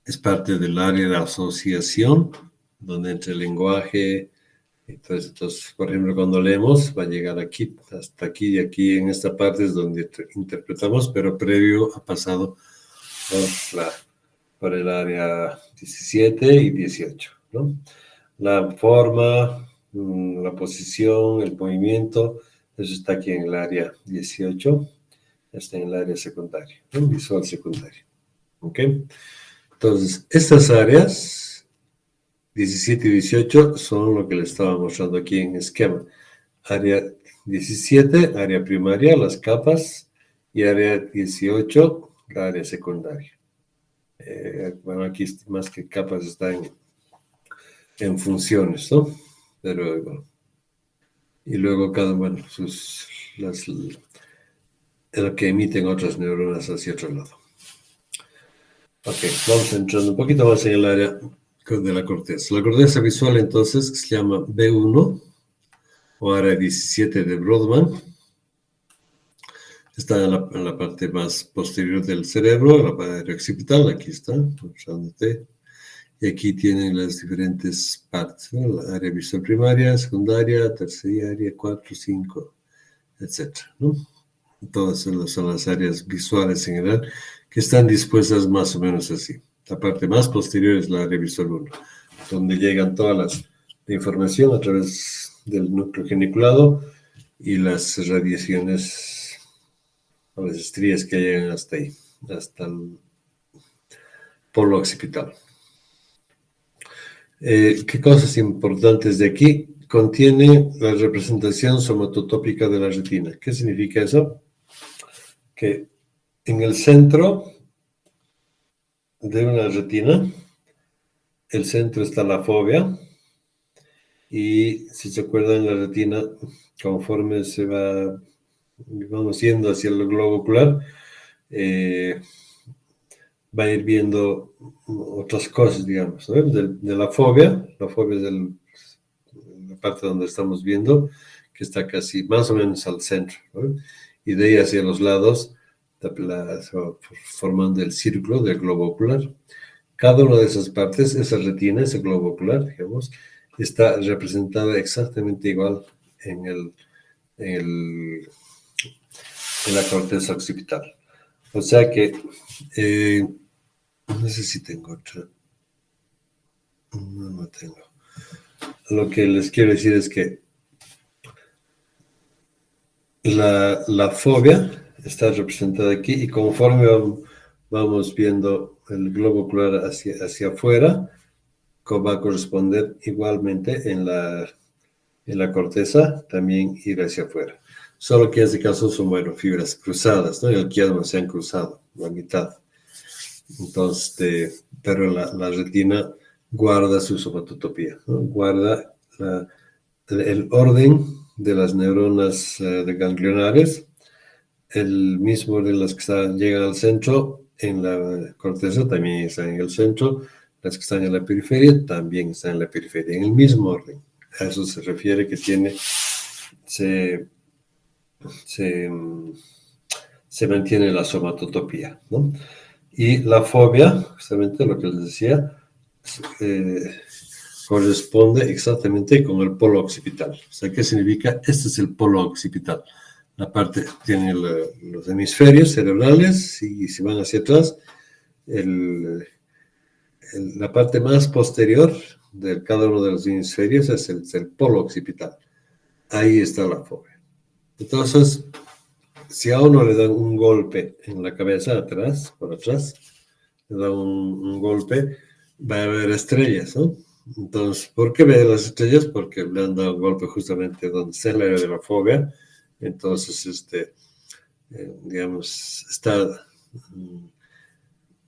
Speaker 1: es parte del área de asociación, donde entre el lenguaje. Entonces, por ejemplo, cuando leemos, va a llegar aquí, hasta aquí, y aquí en esta parte es donde interpretamos, pero previo ha pasado por el área 17 y 18, ¿no? La forma, la posición, el movimiento, eso está aquí en el área 18, está en el área secundaria, ¿no? Visual secundaria. ¿Ok? Entonces, estas áreas 17 y 18 son lo que les estaba mostrando aquí en esquema. Área 17, área primaria, las capas, y área 18, la área secundaria. Bueno, aquí más que capas están en funciones, ¿no? Pero bueno. Y luego cada uno, lo que emiten otras neuronas hacia otro lado. Ok, vamos entrando un poquito más en el área de la corteza. La corteza visual, entonces, se llama B1 o área 17 de Brodmann. Está en la parte más posterior del cerebro, la parte occipital, aquí está, mostrándote. Y aquí tienen las diferentes partes, ¿no? La área visual primaria, secundaria, terciaria, 4, 5, etc., ¿no? Todas son las áreas visuales en general que están dispuestas más o menos así. La parte más posterior es la área visual 1, donde llegan todas la información a través del núcleo geniculado y las radiaciones a las estrías que llegan hasta ahí, hasta el polo occipital. ¿Qué cosas importantes de aquí? Contiene la representación somatotópica de la retina. ¿Qué significa eso? Que en el centro de una retina, el centro está la fóvea, y si se acuerdan, la retina, conforme vamos yendo hacia el globo ocular, va a ir viendo otras cosas, digamos, ¿no? De la fóvea es la parte donde estamos viendo, que está casi más o menos al centro, ¿no? Y de ahí hacia los lados, se va formando el círculo del globo ocular. Cada una de esas partes, esa retina, ese globo ocular, digamos, está representada exactamente igual en la corteza occipital. O sea que, no sé si tengo otra. No tengo. Lo que les quiero decir es que la fóvea está representada aquí, y conforme vamos viendo el globo ocular hacia afuera, va a corresponder igualmente en la corteza también ir hacia afuera. Solo que en este caso son, bueno, fibras cruzadas, ¿no? El quiasma se han cruzado, la mitad. Entonces, pero la retina guarda su somatotopía, ¿no? Guarda el orden de las neuronas ganglionares, el mismo orden de las que llegan al centro en la corteza también están en el centro, las que están en la periferia también están en la periferia, en el mismo orden. A eso se refiere que se mantiene la somatotopía, ¿no? Y la fóvea, justamente lo que les decía, corresponde exactamente con el polo occipital. O sea, ¿qué significa? Este es el polo occipital. La parte tiene los hemisferios cerebrales, y si van hacia atrás, la parte más posterior de cada uno de los hemisferios es el polo occipital. Ahí está la fóvea. Entonces, si a uno le dan un golpe en la cabeza por atrás, le dan un golpe, va a haber estrellas, ¿no? Entonces, ¿por qué ve las estrellas? Porque le han dado un golpe justamente donde está el área de la fóvea. Entonces, digamos, está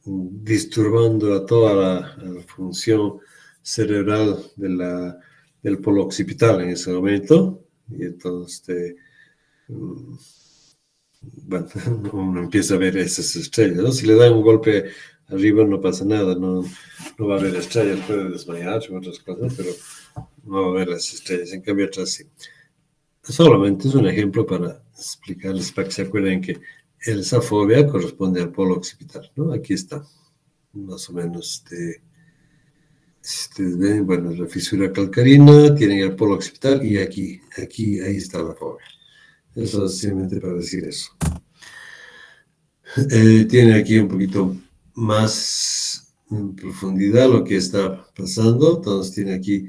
Speaker 1: disturbando a toda la función cerebral del polo occipital en ese momento. Y entonces, bueno, uno empieza a ver esas estrellas, ¿no? Si le dan un golpe arriba no pasa nada, no va a haber estrellas, puede desmayarse o otras cosas, pero no va a haber las estrellas, en cambio atrás sí. Solamente es un ejemplo para explicarles, para que se acuerden que esa fóvea corresponde al polo occipital, ¿no? Aquí está, más o menos, ustedes ven, bueno, la fisura calcarina, tienen el polo occipital, y ahí está la fóvea. Eso es simplemente para decir eso. Tiene aquí un poquito más en profundidad lo que está pasando. Entonces tiene aquí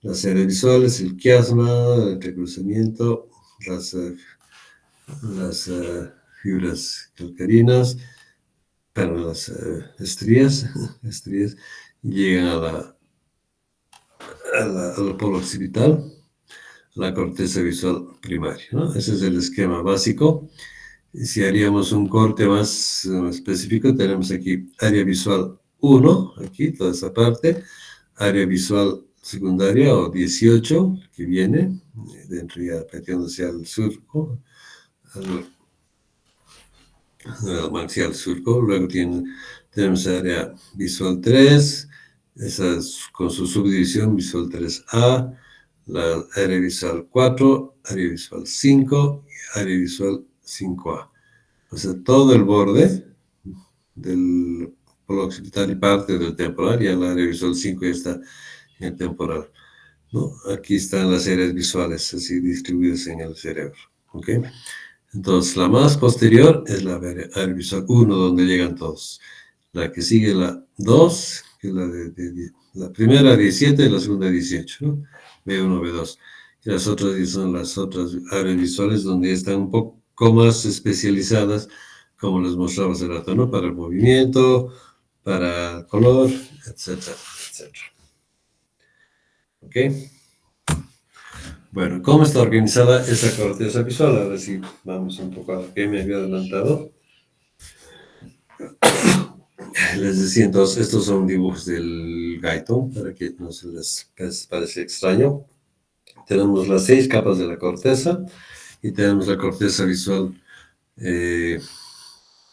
Speaker 1: las áreas visuales, el quiasma, el recruzamiento, las fibras calcarinas, para las estrías llegan al polo occipital, la corteza visual primaria, ¿no? Ese es el esquema básico. Si haríamos un corte más específico, tenemos aquí área visual 1, aquí toda esa parte, área visual secundaria o 18, que viene dentro, ya metiéndose al surco, hacia el surco. Luego tenemos área visual 3, esa es con su subdivisión visual 3A, la área visual 4, área visual 5 y área visual 5A. O sea, todo el borde del polo occipital y parte del temporal, ya el área visual 5 ya está en el temporal, ¿no? Aquí están las áreas visuales así distribuidas en el cerebro, ¿ok? Entonces, la más posterior es la área visual 1, donde llegan todos. La que sigue, la 2, que es la primera 17 y la segunda 18, ¿no? B1, B2. Y las otras son las otras áreas visuales donde están un comas especializadas, como les mostraba hace rato, ¿no? Para el movimiento, para color, etcétera, etcétera. ¿Ok? Bueno, ¿cómo está organizada esa corteza visual? Ahora sí, vamos un poco a lo que me había adelantado. Les decía, entonces, estos son dibujos del gaito, para que no se les parece extraño. Tenemos las 6 capas de la corteza y tenemos la corteza visual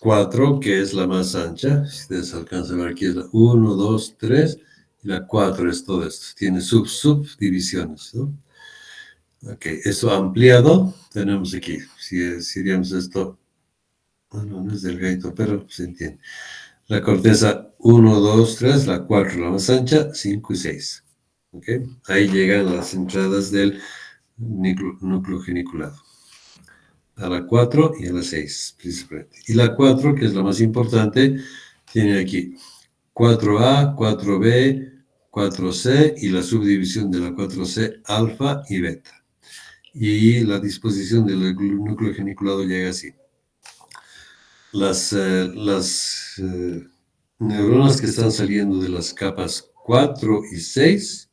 Speaker 1: 4, que es la más ancha. Si ustedes alcanzan a ver aquí, es la 1, 2, 3, y la 4 es todo esto. Tiene subdivisiones, ¿no? Ok, eso ampliado tenemos aquí. Si diríamos esto, bueno, no es del gaito, pero se entiende. La corteza 1, 2, 3, la 4 la más ancha, 5 y 6. ¿Okay? Ahí llegan las entradas del núcleo geniculado. A la 4 y a la 6, principalmente. Y la 4, que es la más importante, tiene aquí 4A, 4B, 4C y la subdivisión de la 4C, alfa y beta. Y la disposición del núcleo geniculado llega así. Las neuronas que están saliendo de las capas 4 y 6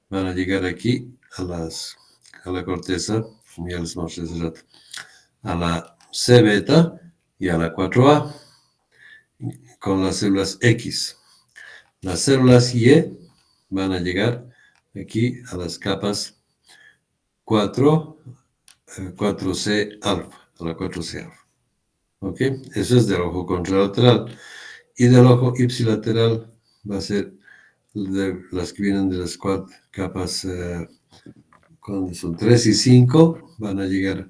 Speaker 1: van a llegar aquí a la corteza, como ya les mostré hace rato, a la C beta y a la 4A con las células X. Las células Y van a llegar aquí a las capas 4, 4C alfa, a la 4C alfa. ¿Ok? Eso es del ojo contralateral. Y del ojo ipsilateral va a ser de las que vienen de las 4 capas, cuando son 3 y 5, van a llegar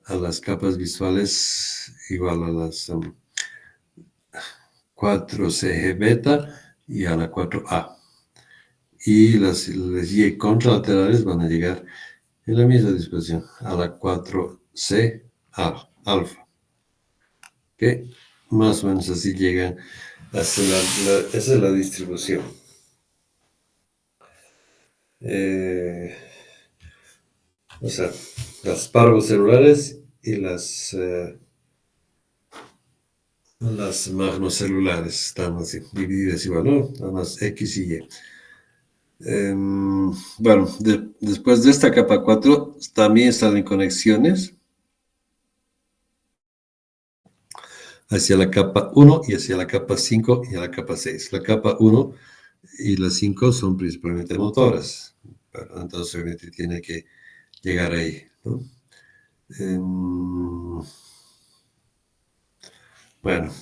Speaker 1: a las capas visuales igual a las 4CG beta y a la 4A. Y las Y contralaterales van a llegar en la misma disposición, a la 4C alfa. ¿Ok? Más o menos así llegan esa es la distribución. O sea, las parvocelulares y las magnocelulares están así, divididas igual, ¿no? Además X y Y. Bueno, después de esta capa 4 también salen conexiones hacia la capa 1 y hacia la capa 5 y a la capa 6. La capa 1 y la 5 son principalmente motoras, pero entonces obviamente tiene que llegar ahí, ¿no? Bueno,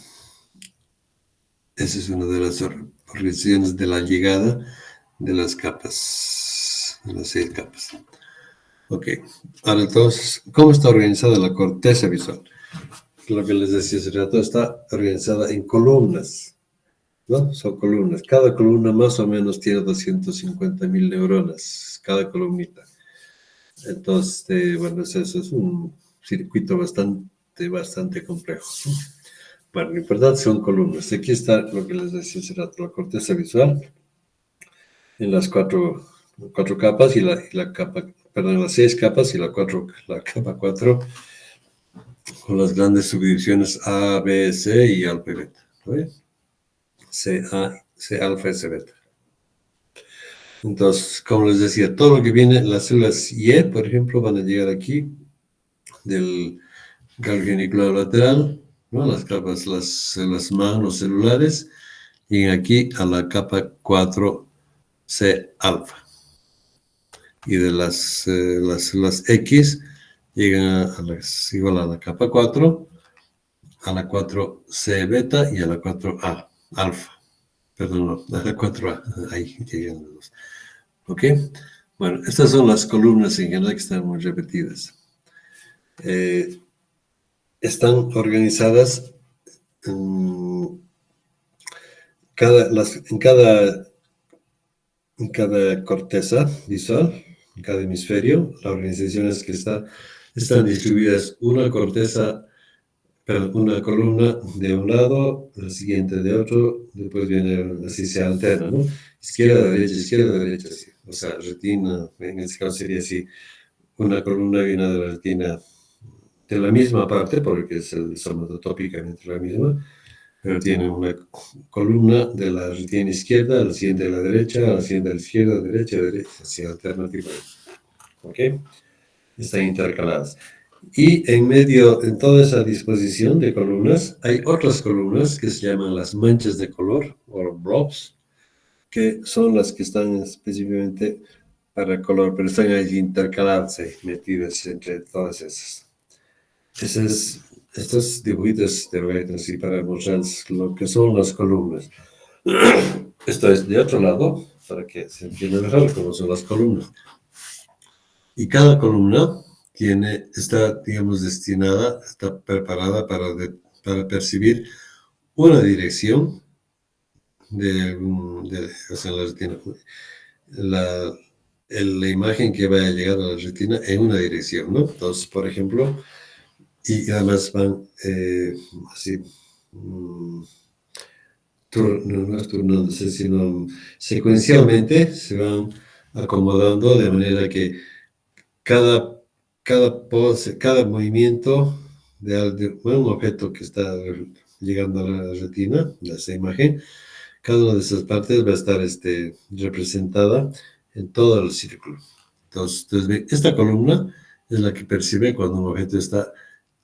Speaker 1: esa es una de las organizaciones de la llegada de las capas, de las 6 capas. Ok, ahora entonces, ¿cómo está organizada la corteza visual? Lo que les decía hace rato, está organizada en columnas, ¿no? Son columnas. Cada columna más o menos tiene 250.000 neuronas, cada columnita. Entonces, bueno, eso es un circuito bastante complejo, ¿no? Bueno, lo importante son columnas. Aquí está lo que les decía hace rato, la corteza visual en las cuatro capas y la capa, perdón, las 6 capas y la capa 4 con las grandes subdivisiones A, B, C y alfa y beta. ¿No ves? C alfa y C beta. Entonces, como les decía, todo lo que viene, las células Y, por ejemplo, van a llegar aquí del ganglio geniculado lateral, ¿no? Las capas, las células magnocelulares, llegan aquí a la capa 4C alfa. Y de las células X llegan igual a la capa 4, a la 4C beta y a la 4A alfa. Perdón, no, a la 4A, ahí llegan los dos. ¿Ok? Bueno, estas son las columnas en general que están muy repetidas. Están organizadas en cada corteza visual, en cada hemisferio. La organización es que están distribuidas una columna de un lado, la siguiente de otro, después viene así se alterna, ¿no? Izquierda, derecha, así. O sea, retina, en este caso sería así, una columna y una de la retina de la misma parte, porque son somatópicamente la misma, pero tiene una columna de la retina izquierda, a la siguiente de la derecha, a la siguiente de la izquierda, derecha, derecha, así alternativamente. ¿Ok? Están intercaladas. Y en medio, en toda esa disposición de columnas, hay otras columnas que se llaman las manchas de color, o blobs, que son las que están específicamente para color, pero están ahí intercaladas, metidas entre todas esas. Estos dibujitos te voy a decir para mostrar lo que son las columnas. Esto es de otro lado, para que se entienda mejor cómo son las columnas. Y cada columna está, digamos, destinada, está preparada para percibir una dirección o sea, la imagen que va a llegar a la retina en una dirección, ¿no? Entonces, por ejemplo, y además van así, no es turnándose, sino secuencialmente se van acomodando de manera que cada pose, cada movimiento de un objeto que está llegando a la retina, de esa imagen, cada una de esas partes va a estar representada en todo el círculo. Entonces, esta columna es la que percibe cuando un objeto está,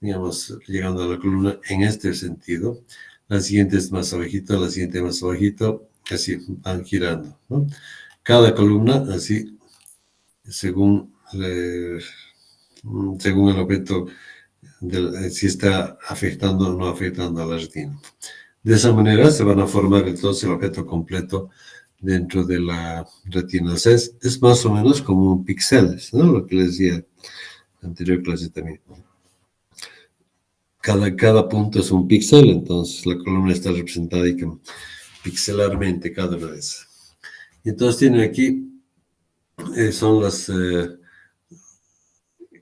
Speaker 1: digamos, llegando a la columna en este sentido. La siguiente es más abajito, la siguiente más abajito, así van girando, ¿no? Cada columna, así, según el objeto, si está afectando o no afectando a la retina. De esa manera se van a formar entonces el objeto completo dentro de la retina. O sea, es más o menos como un píxel, ¿no? Lo que les decía en la anterior clase también. Cada punto es un píxel, entonces la columna está representada pixelarmente cada una de esas. Y entonces tienen aquí, son las...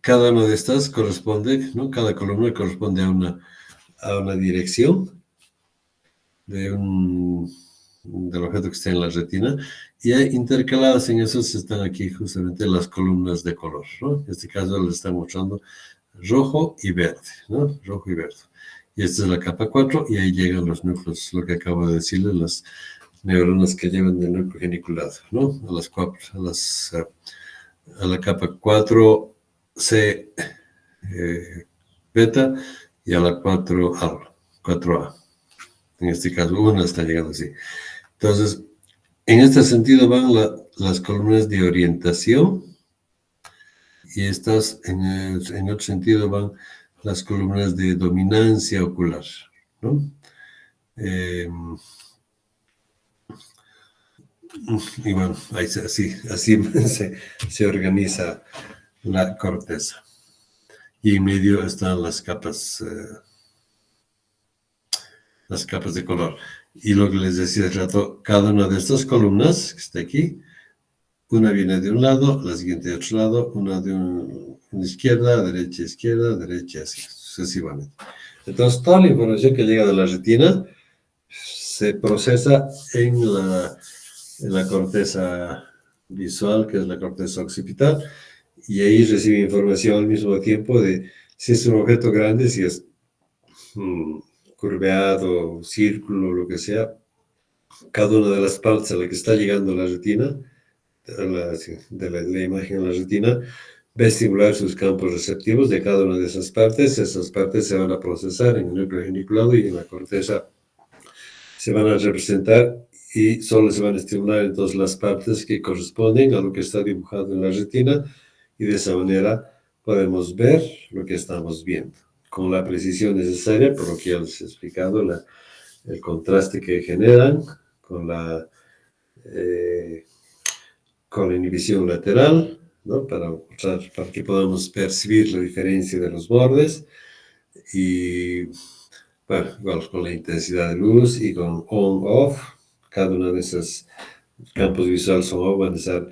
Speaker 1: cada una de estas corresponde, ¿no? Cada columna corresponde a una dirección del objeto que está en la retina, y intercaladas en eso están aquí justamente las columnas de color, ¿no? En este caso les está mostrando rojo y verde, ¿no? Rojo y verde. Y esta es la capa 4, y ahí llegan los núcleos, lo que acabo de decirles, las neuronas que llevan el núcleo geniculado, ¿no? A la capa 4C beta y a la 4A. En este caso, una está llegando así. Entonces, en este sentido van las columnas de orientación, y estas, en otro sentido, van las columnas de dominancia ocular, ¿no? Y bueno, así se organiza la corteza. Y en medio están las capas de color. Y lo que les decía hace rato, cada una de estas columnas que está aquí, una viene de un lado, la siguiente de otro lado, una de una izquierda, derecha, así sucesivamente. Entonces, toda la información que llega de la retina se procesa en la corteza visual, que es la corteza occipital, y ahí recibe información al mismo tiempo de si es un objeto grande, si es curveado, círculo, lo que sea. Cada una de las partes a la que está llegando la retina, de la imagen a la retina, va a estimular sus campos receptivos de cada una de esas partes. Esas partes se van a procesar en el núcleo geniculado y en la corteza se van a representar, y solo se van a estimular entonces las partes que corresponden a lo que está dibujado en la retina, y de esa manera podemos ver lo que estamos viendo con la precisión necesaria, por lo que ya les he explicado, el contraste que generan con la inhibición lateral, ¿no? Para que podamos percibir la diferencia de los bordes, y bueno, igual con la intensidad de luz y con on-off. Cada uno de esos campos visuales on-off van a estar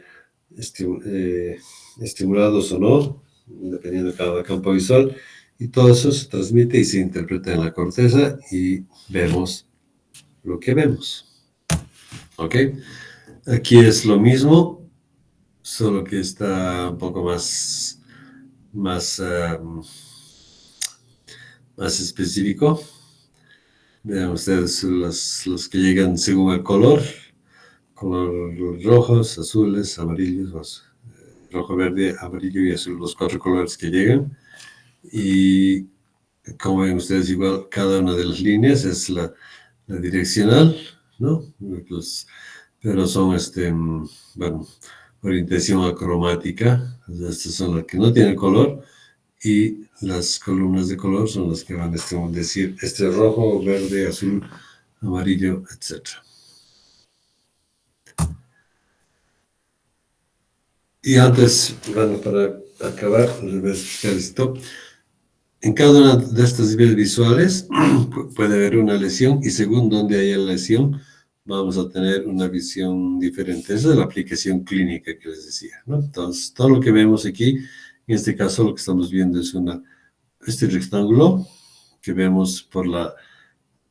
Speaker 1: estimulados o no, dependiendo de cada campo visual, y todo eso se transmite y se interpreta en la corteza, y vemos lo que vemos. ¿Ok? Aquí es lo mismo, solo que está un poco más más específico. Vean ustedes los que llegan según el color rojos, azules, amarillos, rojo, verde, amarillo y azul, los 4 colores que llegan. Y como ven ustedes, igual cada una de las líneas es la direccional, ¿no? Pero son, bueno, orientación acromática. Estas son las que no tienen color. Y las columnas de color son las que van a decir este rojo, verde, azul, amarillo, etc. Y antes, bueno, para acabar, les voy a explicar esto. En cada una de estas vías visuales puede haber una lesión y según donde haya la lesión, vamos a tener una visión diferente. Esa es la aplicación clínica que les decía, ¿no? Entonces, todo lo que vemos aquí, en este caso lo que estamos viendo es este rectángulo que vemos por la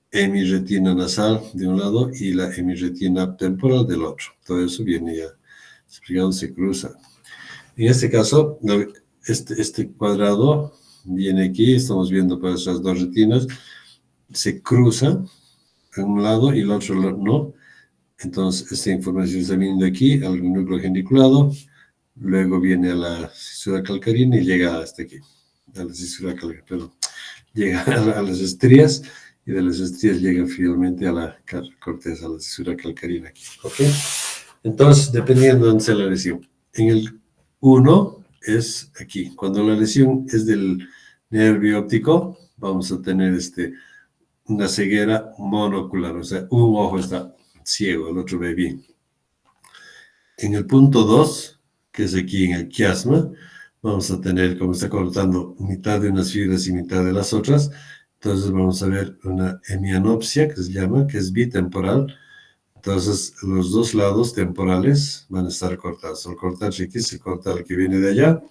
Speaker 1: hemirretina nasal de un lado y la hemirretina temporal del otro. Todo eso viene ya explicado, se cruza. En este caso, este cuadrado viene aquí, estamos viendo por esas dos retinas, se cruza en un lado y el otro no. Entonces, esta información está viniendo aquí al núcleo geniculado, luego viene a la cisura calcarina y llega hasta aquí, a la cisura calcarina, perdón, llega a las estrías y de las estrías llega finalmente a la corteza, a la cisura calcarina aquí, ¿ok? Entonces, dependiendo de dónde sea la lesión. En el 1 es aquí. Cuando la lesión es del nervio óptico, vamos a tener una ceguera monocular, o sea, un ojo está ciego, el otro ve bien. En el punto 2, que es aquí en el quiasma, vamos a tener, como está cortando mitad de unas fibras y mitad de las otras, entonces vamos a ver una hemianopsia, que se llama, que es bitemporal. Entonces, los dos lados temporales van a estar cortados. Al cortarse aquí, se corta el que viene de allá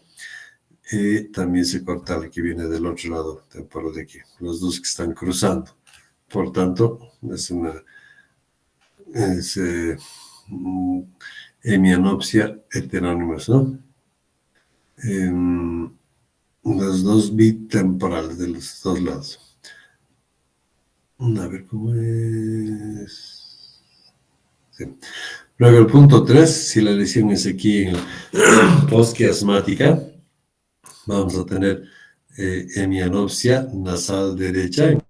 Speaker 1: y también se corta el que viene del otro lado temporal de aquí. Los dos que están cruzando. Por tanto, es hemianopsia heterónimos, ¿no? Los dos bitemporales de los dos lados. A ver cómo es. Sí. Luego el punto 3, si la lesión es aquí en la postquiasmática, vamos a tener hemianopsia nasal derecha, en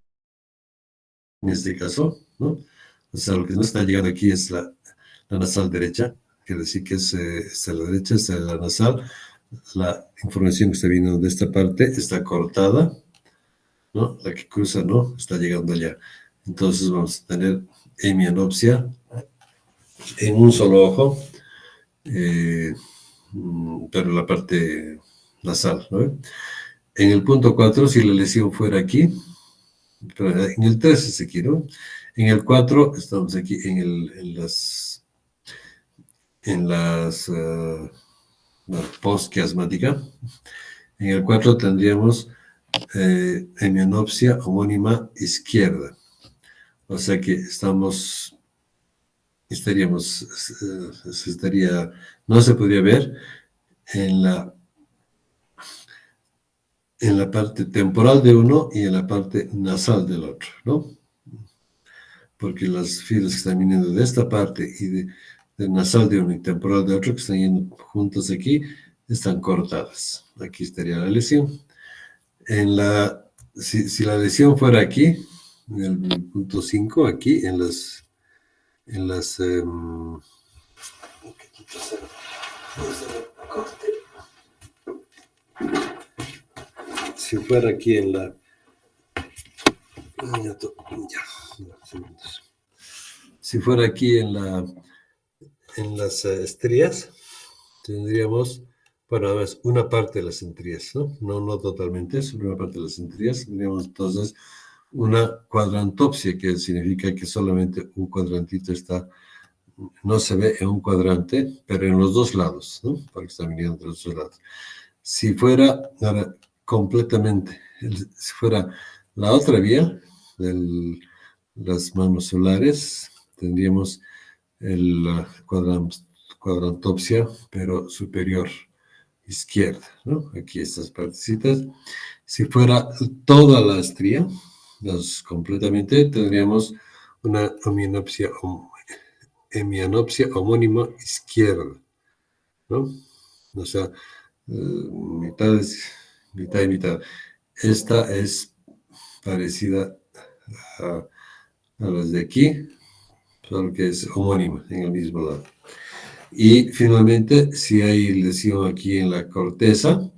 Speaker 1: este caso, ¿no? O sea, lo que no está llegando aquí es la nasal derecha, quiere decir que está a la derecha, está la nasal. La información que está viniendo de esta parte está cortada, ¿no? La que cruza no, está llegando allá. Entonces vamos a tener hemianopsia en un solo ojo, pero la parte nasal, ¿no? En el punto 4, si la lesión fuera aquí, en el 3 es aquí, ¿no? En el 4 estamos aquí en las postquiasmática. En el 4 tendríamos hemianopsia homónima izquierda. O sea que no se podría ver en la parte temporal de uno y en la parte nasal del otro, ¿no? Porque las fibras que están viniendo de esta parte y del nasal de uno y temporal de otro, que están yendo juntas aquí, están cortadas. Aquí estaría la lesión. Si la lesión fuera aquí, en el punto 5, aquí, si fuera aquí si fuera aquí en las estrías, tendríamos, bueno, además, una parte de las estrías, ¿no? No totalmente, es una parte de las estrías. Tendríamos entonces una cuadrantopsia, que significa que solamente un cuadrantito no se ve en un cuadrante, pero en los dos lados, ¿no? Porque está viniendo de los dos lados. Si fuera ahora, completamente, si fuera la otra vía, las manos solares, tendríamos la cuadrantopsia, pero superior izquierda, ¿no? Aquí estas partecitas. Si fuera toda la estría, completamente, tendríamos una hemianopsia homónima izquierda, ¿no? O sea, mitad mitad y mitad. Esta es parecida a, a las de aquí, solo que es homónima en el mismo lado. Y finalmente, si hay lesión aquí en la corteza,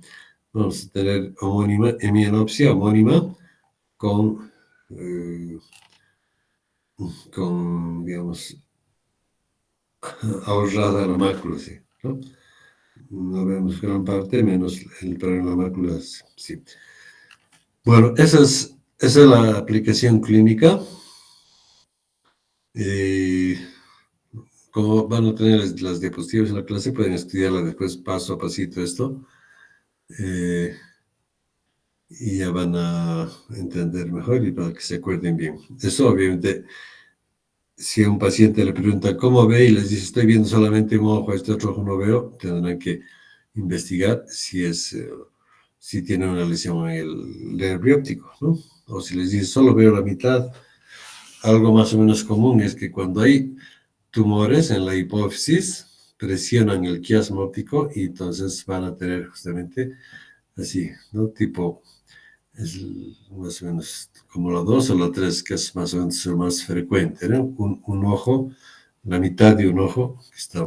Speaker 1: vamos a tener hemianopsia homónima con, eh, digamos, ahorrada la mácula, ¿sí? ¿No? No vemos gran parte, menos pero en la mácula, sí. Bueno, esa es la aplicación clínica. Como van a tener las diapositivas en la clase, pueden estudiarla después paso a pasito esto. Y ya van a entender mejor y para que se acuerden bien. Eso obviamente, si a un paciente le pregunta cómo ve y les dice estoy viendo solamente un ojo, este otro ojo no veo, tendrán que investigar si tiene una lesión en el nervio óptico, ¿no? O si les dice solo veo la mitad, algo más o menos común es que cuando hay tumores en la hipófisis, presionan el quiasma óptico y entonces van a tener justamente así, ¿no? Tipo, es más o menos como la 2 o la 3 que es más o menos el más frecuente, ¿no? Un ojo, la mitad de un ojo que está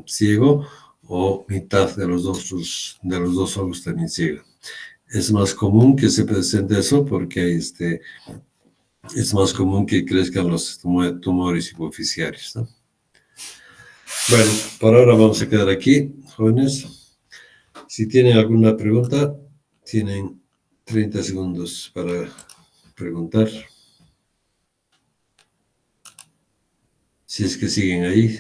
Speaker 1: ciego o mitad de los dos ojos también ciego. Es más común que se presente eso porque es más común que crezcan los tumores hipoficiarios, ¿no? Bueno, por ahora vamos a quedar aquí, jóvenes. Si tienen alguna pregunta, tienen 30 segundos para preguntar. Si es que siguen ahí.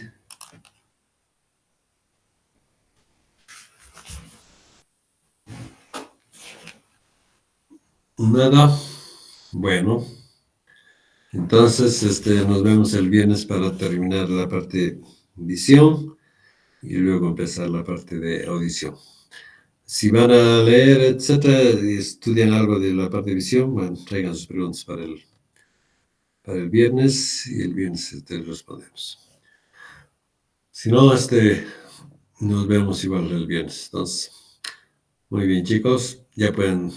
Speaker 1: Nada. Bueno, entonces nos vemos el viernes para terminar la parte de visión y luego empezar la parte de audición. Si van a leer, etcétera, y estudian algo de la parte de visión, bueno, traigan sus preguntas para el viernes y el viernes te respondemos. Si no, nos vemos igual el viernes. Entonces, muy bien, chicos, ya pueden